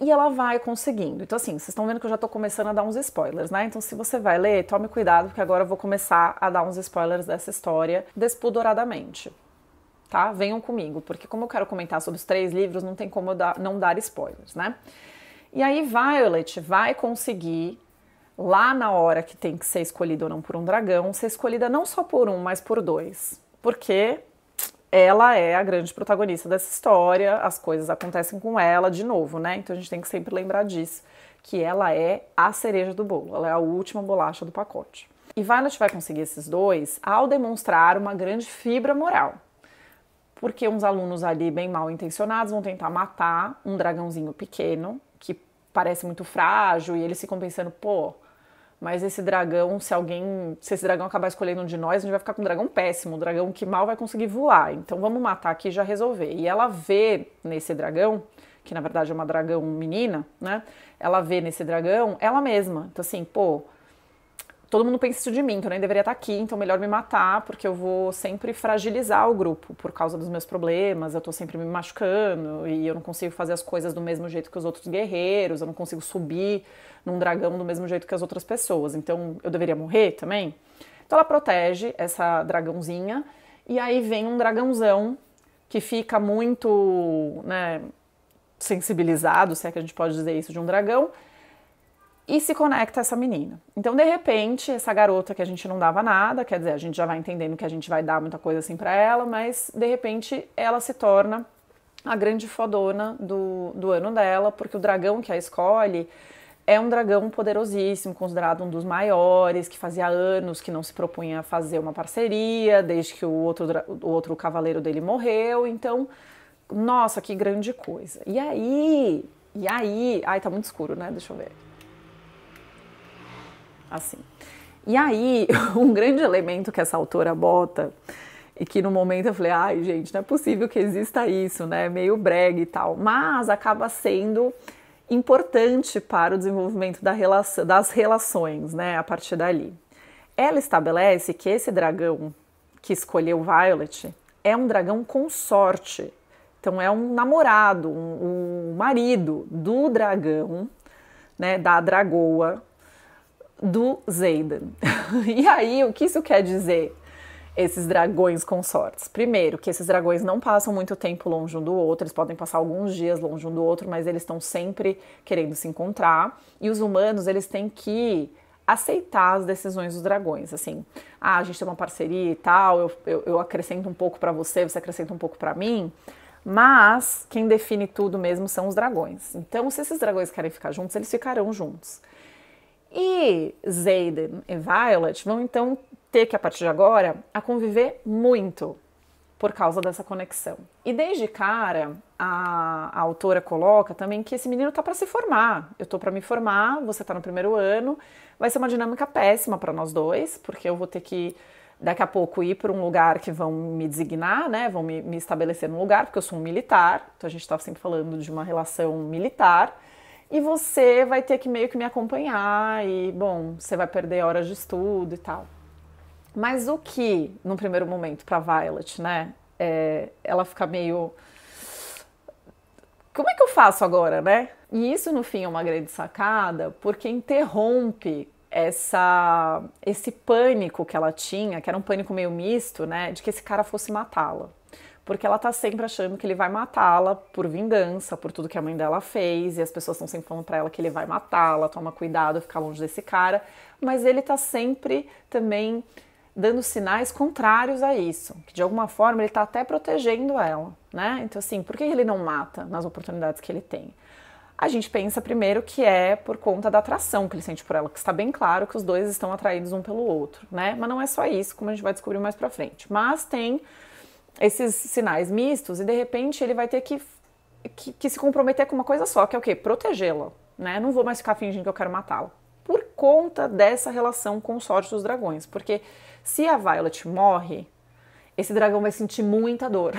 E ela vai conseguindo. Então, assim, vocês estão vendo que eu já tô começando a dar uns spoilers, né? Então, se você vai ler, tome cuidado, porque agora eu vou começar a dar uns spoilers dessa história despudoradamente, tá? Venham comigo, porque como eu quero comentar sobre os 3 livros, não tem como eu não dar spoilers, né? E aí, Violet vai conseguir, lá na hora que tem que ser escolhida ou não por um dragão, ser escolhida não só por um, mas por 2. Porque ela é a grande protagonista dessa história, as coisas acontecem com ela de novo, né? Então a gente tem que sempre lembrar disso, que ela é a cereja do bolo, ela é a última bolacha do pacote. E Violet vai conseguir esses 2 ao demonstrar uma grande fibra moral. Porque uns alunos ali bem mal intencionados vão tentar matar um dragãozinho pequeno, que parece muito frágil, e eles ficam pensando, pô, mas esse dragão, se esse dragão acabar escolhendo um de nós, a gente vai ficar com um dragão péssimo, um dragão que mal vai conseguir voar. Então vamos matar aqui e já resolver. E ela vê nesse dragão, que na verdade é uma dragão menina, né? Ela vê nesse dragão ela mesma. Então assim, pô, todo mundo pensa isso de mim, que eu nem deveria estar aqui, então melhor me matar, porque eu vou sempre fragilizar o grupo por causa dos meus problemas, eu tô sempre me machucando e eu não consigo fazer as coisas do mesmo jeito que os outros guerreiros, eu não consigo subir num dragão do mesmo jeito que as outras pessoas, então eu deveria morrer também? Então ela protege essa dragãozinha e aí vem um dragãozão que fica muito, né, sensibilizado, se é que a gente pode dizer isso de um dragão, e se conecta a essa menina. Então, de repente, essa garota que a gente não dava nada, quer dizer, a gente já vai entendendo que a gente vai dar muita coisa assim pra ela, mas de repente ela se torna a grande fodona do ano dela, porque o dragão que a escolhe é um dragão poderosíssimo, considerado um dos maiores, que fazia anos que não se propunha a fazer uma parceria, desde que o outro cavaleiro dele morreu, então, nossa, que grande coisa. E aí, ai, tá muito escuro, né? Deixa eu ver. Assim. E aí, um grande elemento que essa autora bota, e que no momento eu falei, ai gente, não é possível que exista isso, né, meio brega e tal, mas acaba sendo importante para o desenvolvimento das relações, né, a partir dali. Ela estabelece que esse dragão que escolheu Violet é um dragão consorte, então é um namorado, um marido do dragão, né, da dragoa, do Xaden. E aí, o que isso quer dizer? Esses dragões consortes. Primeiro, que esses dragões não passam muito tempo longe um do outro, eles podem passar alguns dias longe um do outro, mas eles estão sempre querendo se encontrar. E os humanos, eles têm que aceitar as decisões dos dragões. Assim, a gente tem uma parceria e tal, eu acrescento um pouco para você, você acrescenta um pouco para mim, mas quem define tudo mesmo são os dragões. Então, se esses dragões querem ficar juntos, eles ficarão juntos. E Xaden e Violet vão então ter que, a partir de agora, a conviver muito por causa dessa conexão. E desde cara, a autora coloca também que esse menino tá para se formar. Eu tô para me formar, você tá no primeiro ano, vai ser uma dinâmica péssima para nós dois, porque eu vou ter que, daqui a pouco, ir para um lugar que vão me designar, né, vão me estabelecer num lugar, porque eu sou um militar, então a gente tá sempre falando de uma relação militar, e você vai ter que meio que me acompanhar e, bom, você vai perder horas de estudo e tal. Mas o que, num primeiro momento, para Violet, né, ela fica meio... Como é que eu faço agora, né? E isso, no fim, é uma grande sacada, porque interrompe esse pânico que ela tinha, que era um pânico meio misto, né, de que esse cara fosse matá-la. Porque ela tá sempre achando que ele vai matá-la por vingança, por tudo que a mãe dela fez, e as pessoas estão sempre falando pra ela que ele vai matá-la, toma cuidado, ficar longe desse cara, mas ele tá sempre também dando sinais contrários a isso, que de alguma forma ele tá até protegendo ela, né? Então assim, por que ele não mata nas oportunidades que ele tem? A gente pensa primeiro que é por conta da atração que ele sente por ela, que está bem claro que os dois estão atraídos um pelo outro, né? Mas não é só isso, como a gente vai descobrir mais pra frente. Mas tem esses sinais mistos e de repente ele vai ter que se comprometer com uma coisa só, que é o quê? Protegê-la, né? Não vou mais ficar fingindo que eu quero matá-la. Por conta dessa relação com o sorte dos dragões, porque se a Violet morre, esse dragão vai sentir muita dor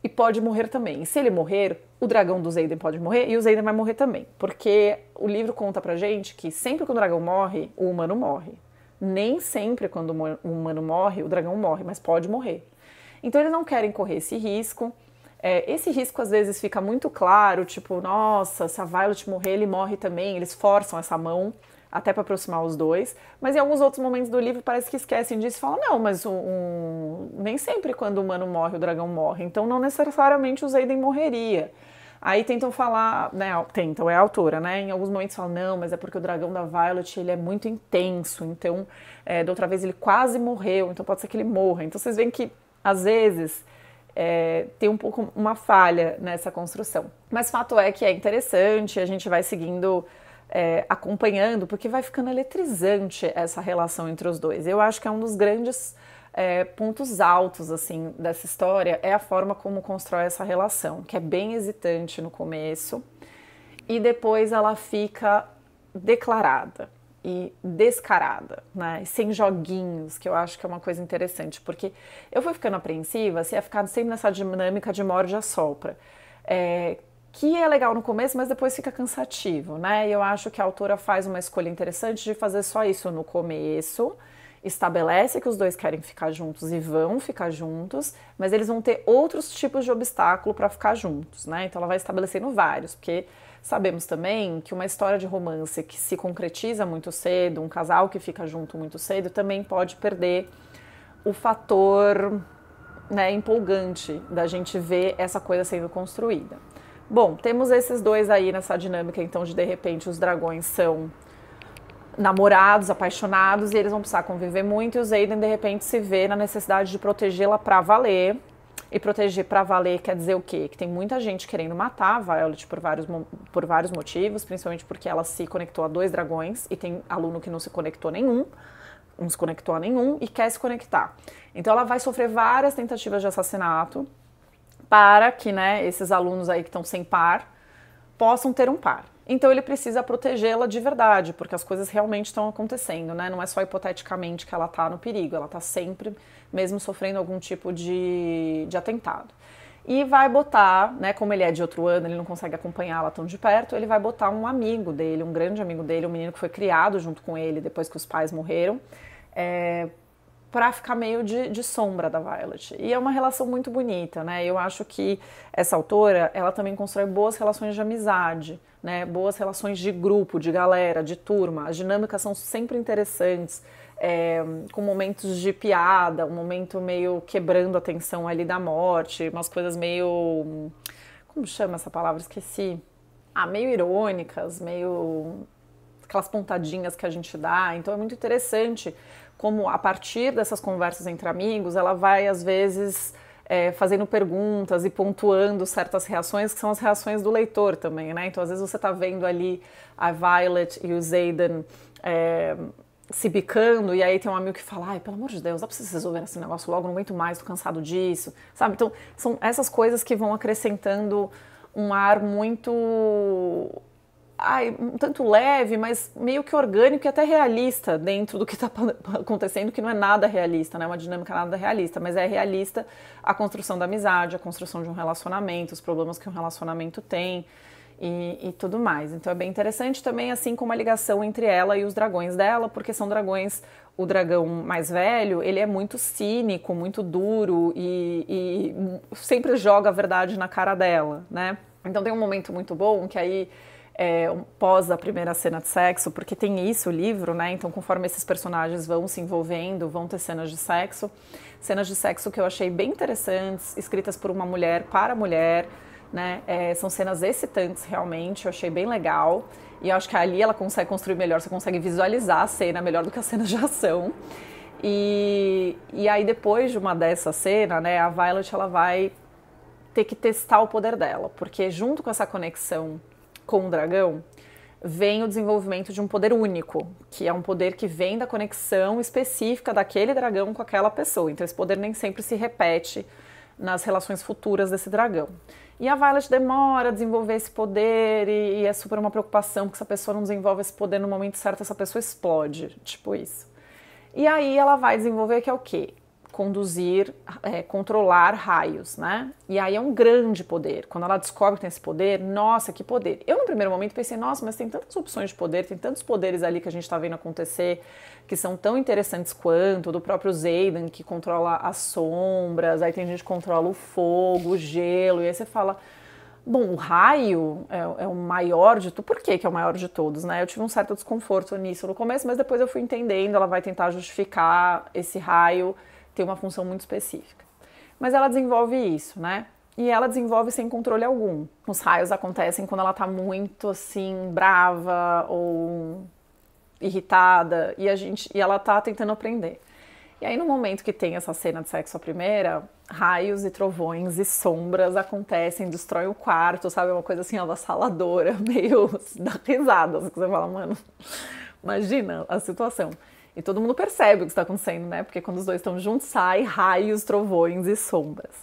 e pode morrer também. E se ele morrer, o dragão do Xaden pode morrer e o Xaden vai morrer também. Porque o livro conta pra gente que sempre que o dragão morre, o humano morre. Nem sempre quando o humano morre, o dragão morre, mas pode morrer. Então eles não querem correr esse risco. Esse risco às vezes fica muito claro, tipo, nossa, se a Violet morrer, ele morre também. Eles forçam essa mão até para aproximar os dois, mas em alguns outros momentos do livro parece que esquecem disso e falam, não, mas nem sempre quando o humano morre, o dragão morre, então não necessariamente o Xaden morreria. Aí tentam falar, né, é a autora, né, em alguns momentos falam, não, mas é porque o dragão da Violet, ele é muito intenso, então, da outra vez ele quase morreu, então pode ser que ele morra. Então vocês veem que, às vezes, tem um pouco uma falha nessa construção. Mas fato é que é interessante, a gente vai seguindo acompanhando, porque vai ficando eletrizante essa relação entre os dois. Eu acho que é um dos grandes pontos altos assim dessa história, é a forma como constrói essa relação, que é bem hesitante no começo e depois ela fica declarada e descarada, né? Sem joguinhos, que eu acho que é uma coisa interessante, porque eu fui ficando apreensiva se ia ficar sempre nessa dinâmica de morde e assopra. Que é legal no começo, mas depois fica cansativo, né? E eu acho que a autora faz uma escolha interessante de fazer só isso no começo, estabelece que os dois querem ficar juntos e vão ficar juntos, mas eles vão ter outros tipos de obstáculo para ficar juntos, né? Então ela vai estabelecendo vários, porque sabemos também que uma história de romance que se concretiza muito cedo, um casal que fica junto muito cedo, também pode perder o fator, né, empolgante da gente ver essa coisa sendo construída. Bom, temos esses dois aí nessa dinâmica, então, de repente os dragões são namorados, apaixonados, e eles vão precisar conviver muito, e o Xaden, de repente, se vê na necessidade de protegê-la pra valer. E proteger pra valer quer dizer o quê? Que tem muita gente querendo matar a Violet por vários motivos, principalmente porque ela se conectou a 2 dragões, e tem aluno que não se conectou a nenhum e quer se conectar. Então ela vai sofrer várias tentativas de assassinato, para que, né, esses alunos aí que estão sem par possam ter um par. Então ele precisa protegê-la de verdade, porque as coisas realmente estão acontecendo, né? Não é só hipoteticamente que ela está no perigo, ela está sempre mesmo sofrendo algum tipo de atentado. E vai botar, né, como ele é de outro ano, ele não consegue acompanhá-la tão de perto, ele vai botar um amigo dele, um grande amigo dele, um menino que foi criado junto com ele depois que os pais morreram, para ficar meio de sombra da Violet. E é uma relação muito bonita, né? Eu acho que essa autora, ela também constrói boas relações de amizade, né? Boas relações de grupo, de galera, de turma. As dinâmicas são sempre interessantes, com momentos de piada, um momento meio quebrando a tensão ali da morte, umas coisas meio... Como chama essa palavra? Esqueci. Meio irônicas, meio... aquelas pontadinhas que a gente dá. Então é muito interessante como, a partir dessas conversas entre amigos, ela vai, às vezes, fazendo perguntas e pontuando certas reações, que são as reações do leitor também, né? Então, às vezes, você está vendo ali a Violet e o Xaden se bicando, e aí tem um amigo que fala, ai, pelo amor de Deus, dá pra vocês resolverem esse negócio logo, não aguento mais, tô cansado disso, sabe? Então, são essas coisas que vão acrescentando um ar muito... um tanto leve, mas meio que orgânico e até realista dentro do que está acontecendo, que não é nada realista, não é uma dinâmica nada realista, mas é realista a construção da amizade, a construção de um relacionamento, os problemas que um relacionamento tem e tudo mais. Então é bem interessante também, assim como a ligação entre ela e os dragões dela, porque são dragões, o dragão mais velho, ele é muito cínico, muito duro e sempre joga a verdade na cara dela, né? Então tem um momento muito bom que aí pós a primeira cena de sexo, porque tem isso, o livro, né? Então, conforme esses personagens vão se envolvendo, vão ter cenas de sexo que eu achei bem interessantes, escritas por uma mulher para mulher, né? São cenas excitantes, realmente, eu achei bem legal. E eu acho que ali ela consegue construir melhor, você consegue visualizar a cena melhor do que as cenas de ação. E aí, depois de uma dessa cena, né, a Violet, ela vai ter que testar o poder dela, porque junto com essa conexão com o dragão, vem o desenvolvimento de um poder único, que é um poder que vem da conexão específica daquele dragão com aquela pessoa. Então esse poder nem sempre se repete nas relações futuras desse dragão. E a Violet demora a desenvolver esse poder e é super uma preocupação, porque se a pessoa não desenvolve esse poder no momento certo, essa pessoa explode, tipo isso. E aí ela vai desenvolver que é o quê? conduzir, controlar raios, né? E aí é um grande poder. Quando ela descobre que tem esse poder, nossa, que poder. Eu, no primeiro momento, pensei, nossa, mas tem tantas opções de poder, tem tantos poderes ali que a gente tá vendo acontecer, que são tão interessantes quanto, do próprio Xaden, que controla as sombras, aí tem gente que controla o fogo, o gelo, e aí você fala... Bom, o raio é o maior de tudo. Por que é o maior de todos, né? Eu tive um certo desconforto nisso no começo, mas depois eu fui entendendo, ela vai tentar justificar esse raio ter uma função muito específica. Mas ela desenvolve isso, né? E ela desenvolve sem controle algum. Os raios acontecem quando ela tá muito, assim, brava ou irritada e ela tá tentando aprender. E aí, no momento que tem essa cena de sexo à primeira, raios e trovões e sombras acontecem, destroem o quarto, sabe? Uma coisa assim avassaladora, meio dá risada, assim, que você fala, mano, imagina a situação. E todo mundo percebe o que está acontecendo, né? Porque quando os dois estão juntos, sai raios, trovões e sombras.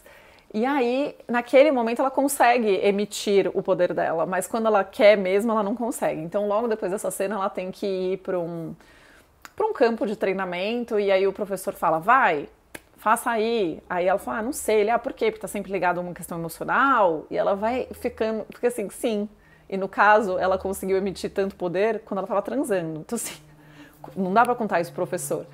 E aí, naquele momento, ela consegue emitir o poder dela, mas quando ela quer mesmo, ela não consegue. Então, logo depois dessa cena, ela tem que ir para um campo de treinamento, e aí o professor fala, vai, faça aí. Aí ela fala, não sei. Ele, por quê? Porque tá sempre ligado a uma questão emocional. E ela vai ficando, porque assim, sim. E no caso, ela conseguiu emitir tanto poder quando ela tava transando. Então assim, não dá pra contar isso pro professor.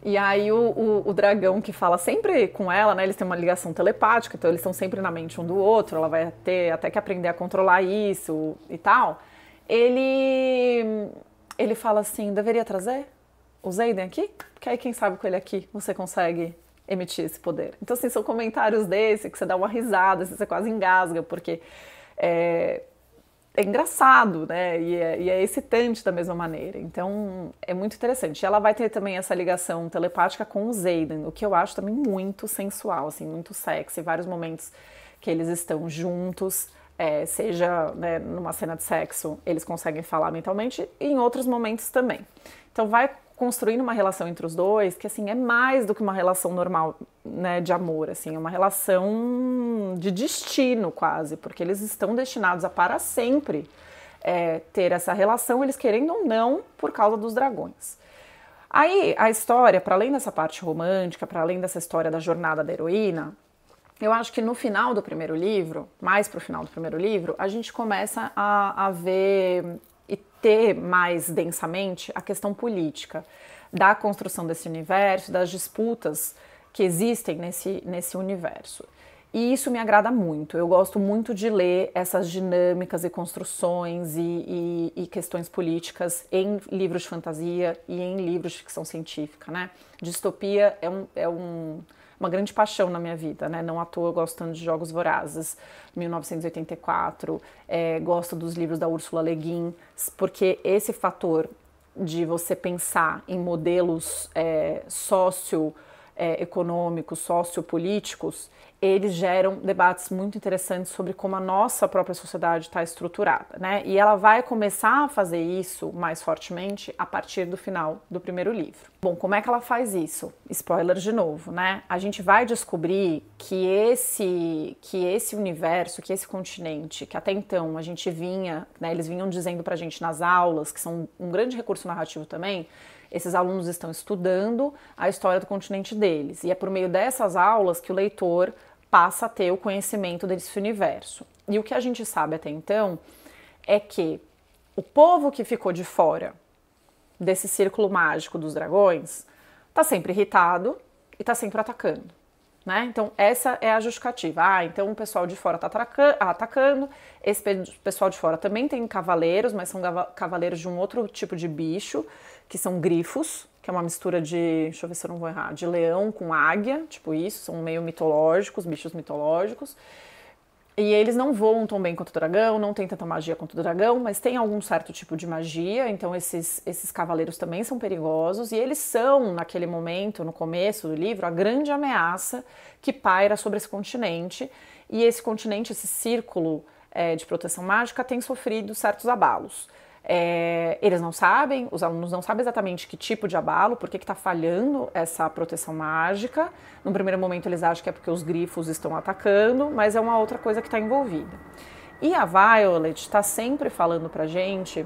E aí o dragão que fala sempre com ela, né, eles têm uma ligação telepática, então eles estão sempre na mente um do outro, ela vai ter até que aprender a controlar isso e tal. Ele fala assim, deveria trazer o Xaden aqui? Porque aí quem sabe com ele aqui você consegue emitir esse poder. Então assim, são comentários desse que você dá uma risada, assim, você quase engasga, porque é engraçado, né? E é excitante da mesma maneira. Então é muito interessante. Ela vai ter também essa ligação telepática com o Xaden, o que eu acho também muito sensual, assim, muito sexy. Vários momentos que eles estão juntos, seja, né, numa cena de sexo, eles conseguem falar mentalmente, e em outros momentos também. Então vai construindo uma relação entre os dois que, assim, é mais do que uma relação normal, né, de amor, assim, é uma relação de destino quase, porque eles estão destinados a para sempre ter essa relação, eles querendo ou não, por causa dos dragões. Aí a história, para além dessa parte romântica, para além dessa história da jornada da heroína, eu acho que no final do primeiro livro, mais pro final do primeiro livro, a gente começa a ver e ter mais densamente a questão política da construção desse universo, das disputas que existem nesse universo. E isso me agrada muito. Eu gosto muito de ler essas dinâmicas e construções e questões políticas em livros de fantasia e em livros de ficção científica, né? Distopia é uma grande paixão na minha vida, né? Não à toa eu gosto tanto de Jogos Vorazes, 1984, gosto dos livros da Ursula Le Guin, porque esse fator de você pensar em modelos socioeconômicos, sociopolíticos, eles geram debates muito interessantes sobre como a nossa própria sociedade está estruturada, né? E ela vai começar a fazer isso mais fortemente a partir do final do primeiro livro. Bom, como é que ela faz isso? Spoiler de novo, né? A gente vai descobrir que esse universo, que esse continente, que até então a gente vinha, né, eles vinham dizendo pra gente nas aulas, que são um grande recurso narrativo também, esses alunos estão estudando a história do continente deles. E é por meio dessas aulas que o leitor passa a ter o conhecimento desse universo. E o que a gente sabe até então é que o povo que ficou de fora desse círculo mágico dos dragões está sempre irritado e está sempre atacando, né? Então essa é a justificativa. Então o pessoal de fora está atacando, esse pessoal de fora também tem cavaleiros, mas são cavaleiros de um outro tipo de bicho, que são grifos, que é uma mistura de, deixa eu ver se eu não vou errar, de leão com águia, tipo isso, são meio mitológicos, bichos mitológicos. E eles não voam tão bem quanto o dragão, não tem tanta magia quanto o dragão, mas tem algum certo tipo de magia, então esses cavaleiros também são perigosos, e eles são, naquele momento, no começo do livro, a grande ameaça que paira sobre esse continente, e esse continente, esse círculo de proteção mágica, tem sofrido certos abalos. Eles não sabem, os alunos não sabem exatamente que tipo de abalo, por que está falhando essa proteção mágica. No primeiro momento eles acham que é porque os grifos estão atacando, mas é uma outra coisa que está envolvida. E a Violet está sempre falando pra gente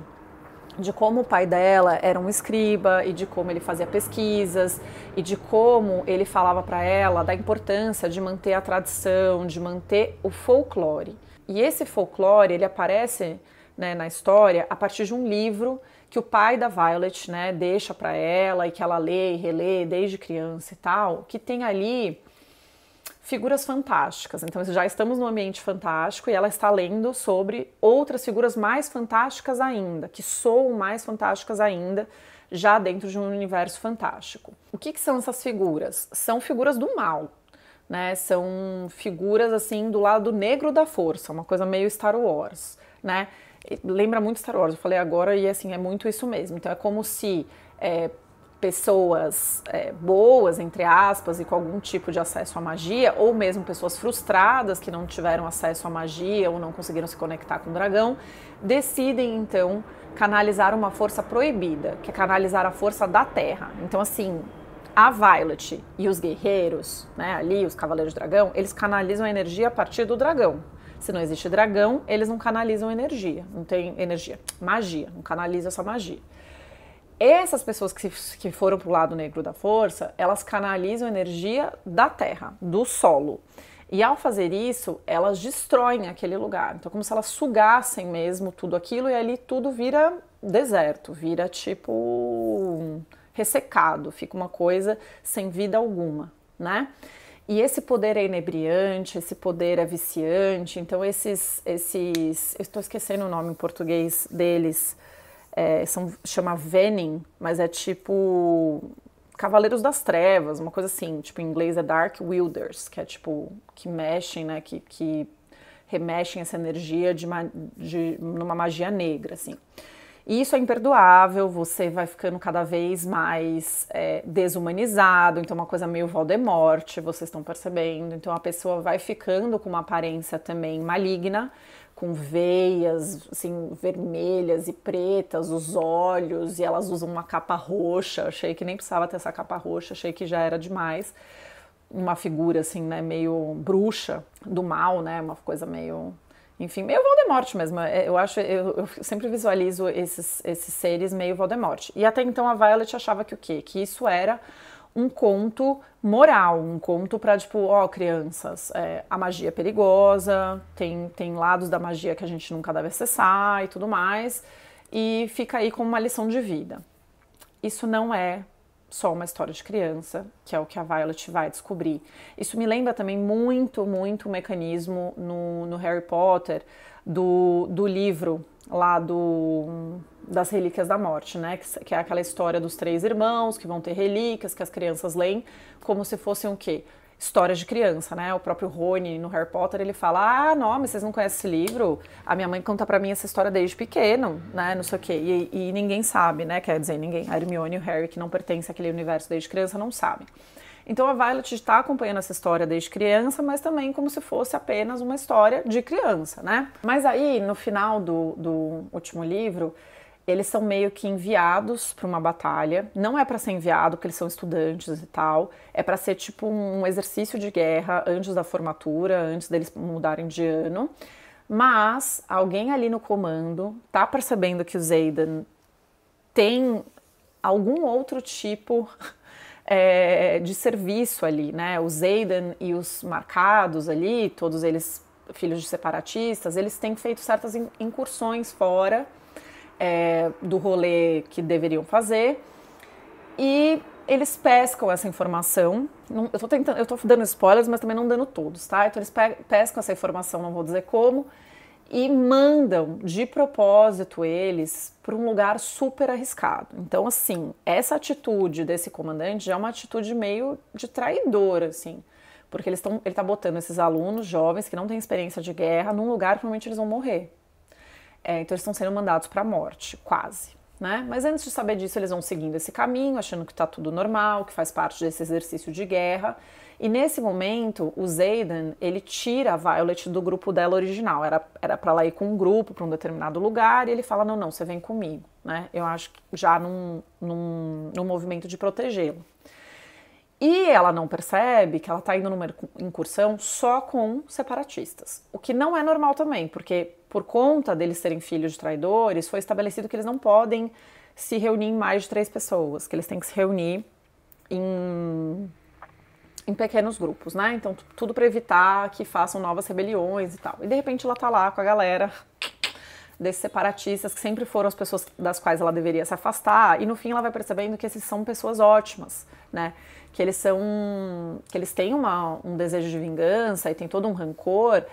de como o pai dela era um escriba e de como ele fazia pesquisas e de como ele falava para ela da importância de manter a tradição, de manter o folclore. E esse folclore, ele aparece, né, na história a partir de um livro que o pai da Violet, né, deixa para ela e que ela lê e relê desde criança e tal, que tem ali figuras fantásticas. Então já estamos num ambiente fantástico e ela está lendo sobre outras figuras mais fantásticas ainda, que soam mais fantásticas ainda, já dentro de um universo fantástico. O que são essas figuras? São figuras do mal, né? São figuras assim do lado negro da força, uma coisa meio Star Wars, né? Lembra muito Star Wars, eu falei agora e assim, é muito isso mesmo. Então é como se pessoas boas, entre aspas, e com algum tipo de acesso à magia, ou mesmo pessoas frustradas que não tiveram acesso à magia ou não conseguiram se conectar com o dragão, decidem então canalizar uma força proibida, que é canalizar a força da terra. Então assim, a Violet e os guerreiros, né, ali, os Cavaleiros do Dragão, eles canalizam a energia a partir do dragão. Se não existe dragão, eles não canalizam energia, não tem energia, magia, não canalizam essa magia. Essas pessoas que foram para o lado negro da força, elas canalizam energia da terra, do solo. E ao fazer isso, elas destroem aquele lugar. Então, como se elas sugassem mesmo tudo aquilo e ali tudo vira deserto, vira tipo ressecado, fica uma coisa sem vida alguma, né? E esse poder é inebriante, esse poder é viciante. Então, eu estou esquecendo o nome em português deles. Chama Venin, mas é tipo Cavaleiros das Trevas, uma coisa assim, tipo em inglês é Dark Wielders, que é tipo, que mexem, né, que remexem essa energia numa magia negra, assim. E isso é imperdoável, você vai ficando cada vez mais desumanizado, então uma coisa meio Voldemort, vocês estão percebendo, então a pessoa vai ficando com uma aparência também maligna, com veias assim, vermelhas e pretas, os olhos, e elas usam uma capa roxa. Achei que nem precisava ter essa capa roxa, achei que já era demais. Uma figura assim, né, meio bruxa do mal, né, uma coisa meio, enfim, meio Voldemort mesmo. Eu sempre visualizo esses seres meio Voldemort. E até então a Violet achava que o quê? Que isso era um conto moral, um conto para tipo, ó, crianças, a magia é perigosa, tem lados da magia que a gente nunca deve acessar e tudo mais, e fica aí como uma lição de vida. Isso não é só uma história de criança, que é o que a Violet vai descobrir. Isso me lembra também muito, muito o mecanismo no Harry Potter, do livro lá das Relíquias da Morte, né? Que é aquela história dos 3 irmãos que vão ter relíquias, que as crianças leem como se fossem o quê? Histórias de criança, né? O próprio Rony no Harry Potter, ele fala: ah, não, mas vocês não conhecem esse livro? A minha mãe conta pra mim essa história desde pequeno, né? Não sei o quê. E ninguém sabe, né? Quer dizer, ninguém. A Hermione e o Harry, que não pertencem àquele universo desde criança, não sabem. Então a Violet está acompanhando essa história desde criança, mas também como se fosse apenas uma história de criança, né? Mas aí, no final do último livro, eles são meio que enviados para uma batalha. Não é para ser enviado, porque eles são estudantes e tal. É para ser tipo um exercício de guerra antes da formatura, antes deles mudarem de ano. Mas alguém ali no comando tá percebendo que o Xaden tem algum outro tipo de serviço ali, né? O Xaden e os marcados ali, todos eles filhos de separatistas, eles têm feito certas incursões fora do rolê que deveriam fazer, e eles pescam essa informação. Eu tô dando spoilers, mas também não dando todos, tá? Então eles pescam essa informação, não vou dizer como, e mandam de propósito eles para um lugar super arriscado. Então, assim, essa atitude desse comandante já é uma atitude meio de traidor, assim, porque ele tá botando esses alunos jovens que não têm experiência de guerra num lugar que provavelmente eles vão morrer. Então eles estão sendo mandados para a morte, quase, né? Mas antes de saber disso, eles vão seguindo esse caminho, achando que está tudo normal, que faz parte desse exercício de guerra. E nesse momento, o Xaden, ele tira a Violet do grupo dela original. Era para ela ir com um grupo para um determinado lugar, e ele fala: não, você vem comigo, né? Eu acho que já num movimento de protegê-lo. E ela não percebe que ela está indo numa incursão só com separatistas, o que não é normal também, porque por conta deles serem filhos de traidores, foi estabelecido que eles não podem se reunir em mais de 3 pessoas, que eles têm que se reunir em pequenos grupos, né? Então, tudo para evitar que façam novas rebeliões e tal. E de repente ela tá lá com a galera desses separatistas, que sempre foram as pessoas das quais ela deveria se afastar, e no fim ela vai percebendo que esses são pessoas ótimas, né? Que eles têm um desejo de vingança e tem todo um rancor,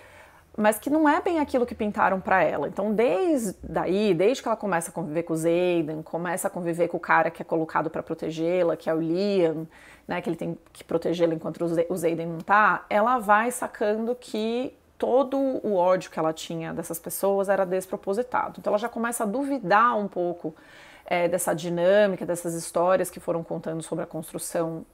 mas que não é bem aquilo que pintaram para ela. Então, desde que ela começa a conviver com o Xaden, começa a conviver com o cara que é colocado para protegê-la, que é o Liam, né, que ele tem que protegê-la enquanto o Xaden não tá, ela vai sacando que todo o ódio que ela tinha dessas pessoas era despropositado. Então, ela já começa a duvidar um pouco dessa dinâmica, dessas histórias que foram contando sobre a construção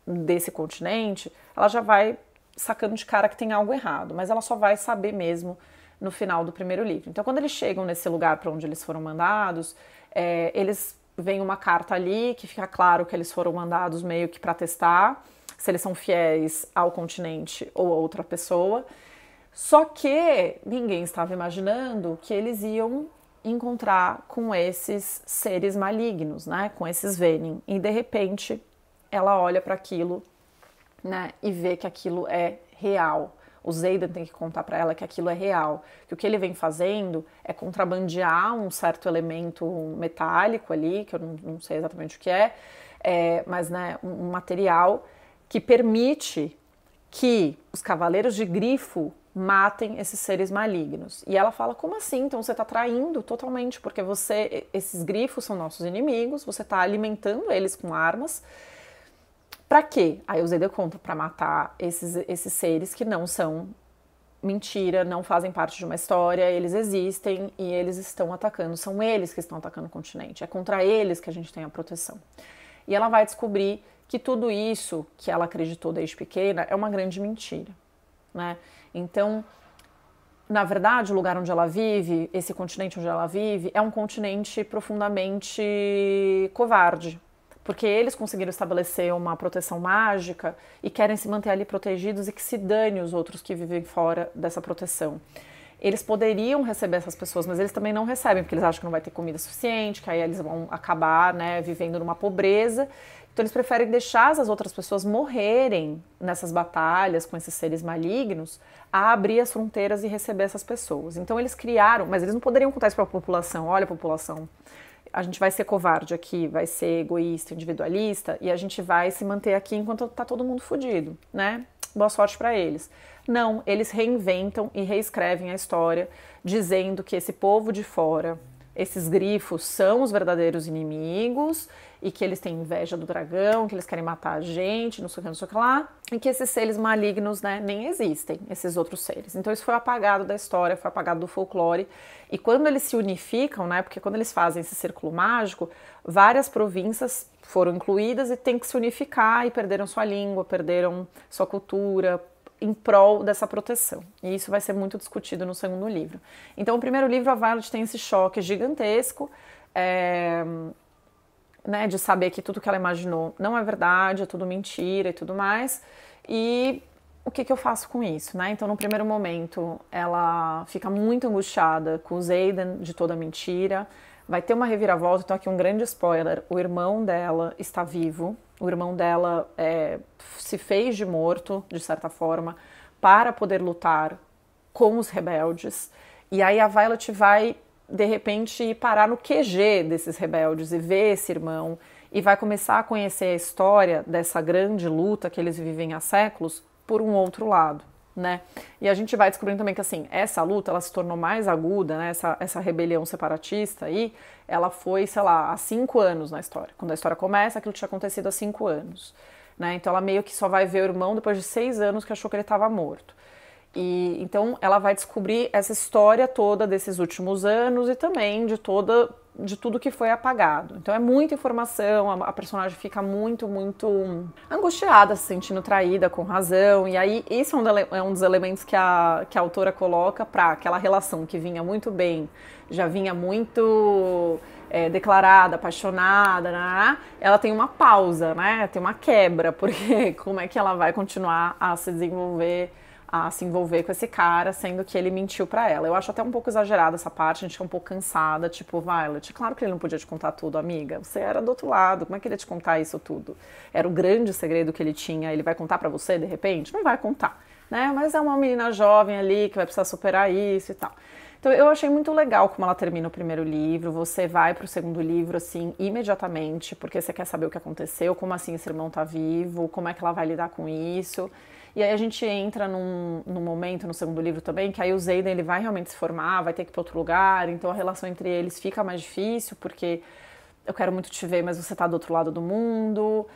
desse continente. Ela já vai sacando de cara que tem algo errado, mas ela só vai saber mesmo no final do primeiro livro. Então, quando eles chegam nesse lugar para onde eles foram mandados, eles veem uma carta ali que fica claro que eles foram mandados meio que para testar se eles são fiéis ao continente ou a outra pessoa. Só que ninguém estava imaginando que eles iam encontrar com esses seres malignos, né? Com esses Venin. E de repente ela olha para aquilo, né, e vê que aquilo é real. O Xaden tem que contar para ela que aquilo é real, que o que ele vem fazendo é contrabandear um certo elemento metálico ali, que eu não sei exatamente o que mas né, um material que permite que os Cavaleiros de Grifo matem esses seres malignos. E ela fala, como assim? Então você está traindo totalmente, porque esses grifos são nossos inimigos, você está alimentando eles com armas. Pra quê? Aí o Xaden conta, pra matar esses seres que não são mentira, não fazem parte de uma história, eles existem e eles estão atacando, são eles que estão atacando o continente, é contra eles que a gente tem a proteção. E ela vai descobrir que tudo isso que ela acreditou desde pequena é uma grande mentira, né? Então, na verdade, o lugar onde ela vive, esse continente onde ela vive, é um continente profundamente covarde, porque eles conseguiram estabelecer uma proteção mágica e querem se manter ali protegidos e que se dane os outros que vivem fora dessa proteção. Eles poderiam receber essas pessoas, mas eles também não recebem, porque eles acham que não vai ter comida suficiente, que aí eles vão acabar, né, vivendo numa pobreza. Então eles preferem deixar as outras pessoas morrerem nessas batalhas com esses seres malignos a abrir as fronteiras e receber essas pessoas. Então eles criaram, mas eles não poderiam contar isso para a população. Olha, população, a gente vai ser covarde aqui, vai ser egoísta, individualista, e a gente vai se manter aqui enquanto tá todo mundo fudido, né? Boa sorte para eles. Não, eles reinventam e reescrevem a história, dizendo que esse povo de fora, esses grifos, são os verdadeiros inimigos, e que eles têm inveja do dragão, que eles querem matar a gente, não sei o que lá, e que esses seres malignos, né, nem existem, esses outros seres. Então isso foi apagado da história, foi apagado do folclore, e quando eles se unificam, né, porque quando eles fazem esse círculo mágico, várias províncias foram incluídas e têm que se unificar e perderam sua língua, perderam sua cultura, em prol dessa proteção. E isso vai ser muito discutido no segundo livro. Então, o primeiro livro, a Violet tem esse choque gigantesco, né, de saber que tudo que ela imaginou não é verdade, é tudo mentira e tudo mais. E o que eu faço com isso, né? Então, no primeiro momento, ela fica muito angustiada com o Xaden de toda a mentira. Vai ter uma reviravolta, então aqui um grande spoiler, o irmão dela está vivo, o irmão dela se fez de morto, de certa forma, para poder lutar com os rebeldes, e aí a Violet vai, de repente, parar no QG desses rebeldes e ver esse irmão, e vai começar a conhecer a história dessa grande luta que eles vivem há séculos por um outro lado, né? E a gente vai descobrindo também que, assim, essa luta, ela se tornou mais aguda, né? Essa rebelião separatista aí, ela foi, sei lá, há 5 anos na história. Quando a história começa, aquilo tinha acontecido há 5 anos, né? Então ela meio que só vai ver o irmão depois de 6 anos que achou que ele estava morto. E então ela vai descobrir essa história toda desses últimos anos e também de tudo que foi apagado. Então é muita informação, a personagem fica muito angustiada, se sentindo traída, com razão. E aí isso é um dos elementos que a autora coloca para aquela relação que vinha muito bem, já vinha muito declarada, apaixonada, né? Ela tem uma pausa, né? Tem uma quebra, porque como é que ela vai continuar a se desenvolver, a se envolver com esse cara, sendo que ele mentiu pra ela. Eu acho até um pouco exagerada essa parte, a gente fica um pouco cansada, tipo, Violet, claro que ele não podia te contar tudo, amiga, você era do outro lado, como é que ele ia te contar isso tudo? Era o grande segredo que ele tinha, ele vai contar pra você de repente? Não vai contar, né? Mas é uma menina jovem ali que vai precisar superar isso e tal. Então eu achei muito legal como ela termina o primeiro livro, você vai pro segundo livro assim imediatamente, porque você quer saber o que aconteceu, como assim esse irmão tá vivo, como é que ela vai lidar com isso. E aí a gente entra num momento no segundo livro também, que aí o Xaden ele vai realmente se formar, vai ter que ir para outro lugar, então a relação entre eles fica mais difícil, porque eu quero muito te ver, mas você tá do outro lado do mundo,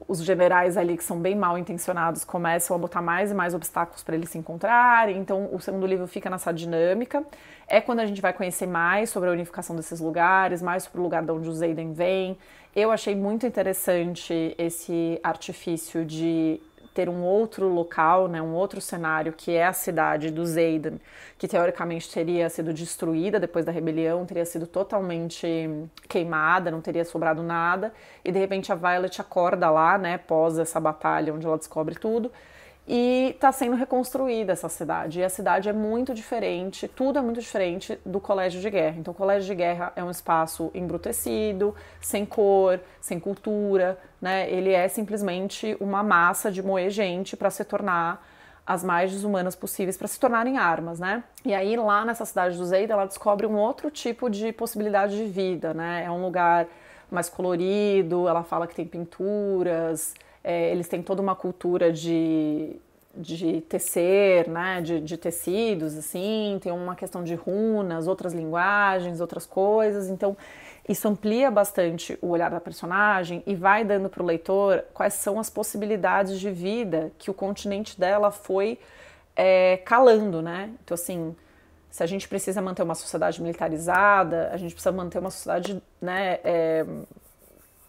os generais ali que são bem mal intencionados começam a botar mais e mais obstáculos para eles se encontrarem, então o segundo livro fica nessa dinâmica. É quando a gente vai conhecer mais sobre a unificação desses lugares, mais sobre o lugar de onde o Xaden vem. Eu achei muito interessante esse artifício de ter um outro local, né, um outro cenário, que é a cidade do Xaden, que teoricamente teria sido destruída depois da rebelião, teria sido totalmente queimada, não teria sobrado nada, e de repente a Violet acorda lá, né, pós essa batalha onde ela descobre tudo, e está sendo reconstruída essa cidade. E a cidade é muito diferente, tudo é muito diferente do Colégio de Guerra. Então, o Colégio de Guerra é um espaço embrutecido, sem cor, sem cultura, né? Ele é simplesmente uma massa de moer gente para se tornar as mais desumanas possíveis, para se tornarem armas, né? E aí, lá nessa cidade do Xaden, ela descobre um outro tipo de possibilidade de vida, né? É um lugar mais colorido, ela fala que tem pinturas. Eles têm toda uma cultura de tecer, né, de tecidos, assim, tem uma questão de runas, outras linguagens, outras coisas, então isso amplia bastante o olhar da personagem e vai dando para o leitor quais são as possibilidades de vida que o continente dela foi calando, né, então assim, se a gente precisa manter uma sociedade militarizada, a gente precisa manter uma sociedade, né,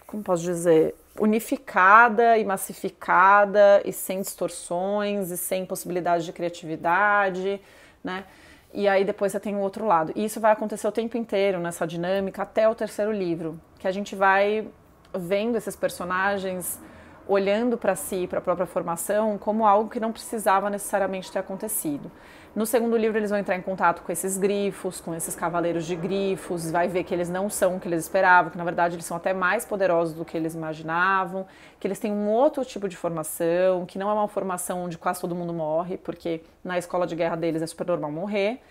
como posso dizer, unificada e massificada e sem distorções e sem possibilidade de criatividade, né? E aí depois você tem o outro lado. E isso vai acontecer o tempo inteiro nessa dinâmica até o terceiro livro, que a gente vai vendo esses personagens olhando para si, para a própria formação, como algo que não precisava necessariamente ter acontecido. No segundo livro eles vão entrar em contato com esses grifos, com esses cavaleiros de grifos, vai ver que eles não são o que eles esperavam, que na verdade eles são até mais poderosos do que eles imaginavam, que eles têm um outro tipo de formação, que não é uma formação onde quase todo mundo morre, porque na escola de guerra deles é super normal morrer.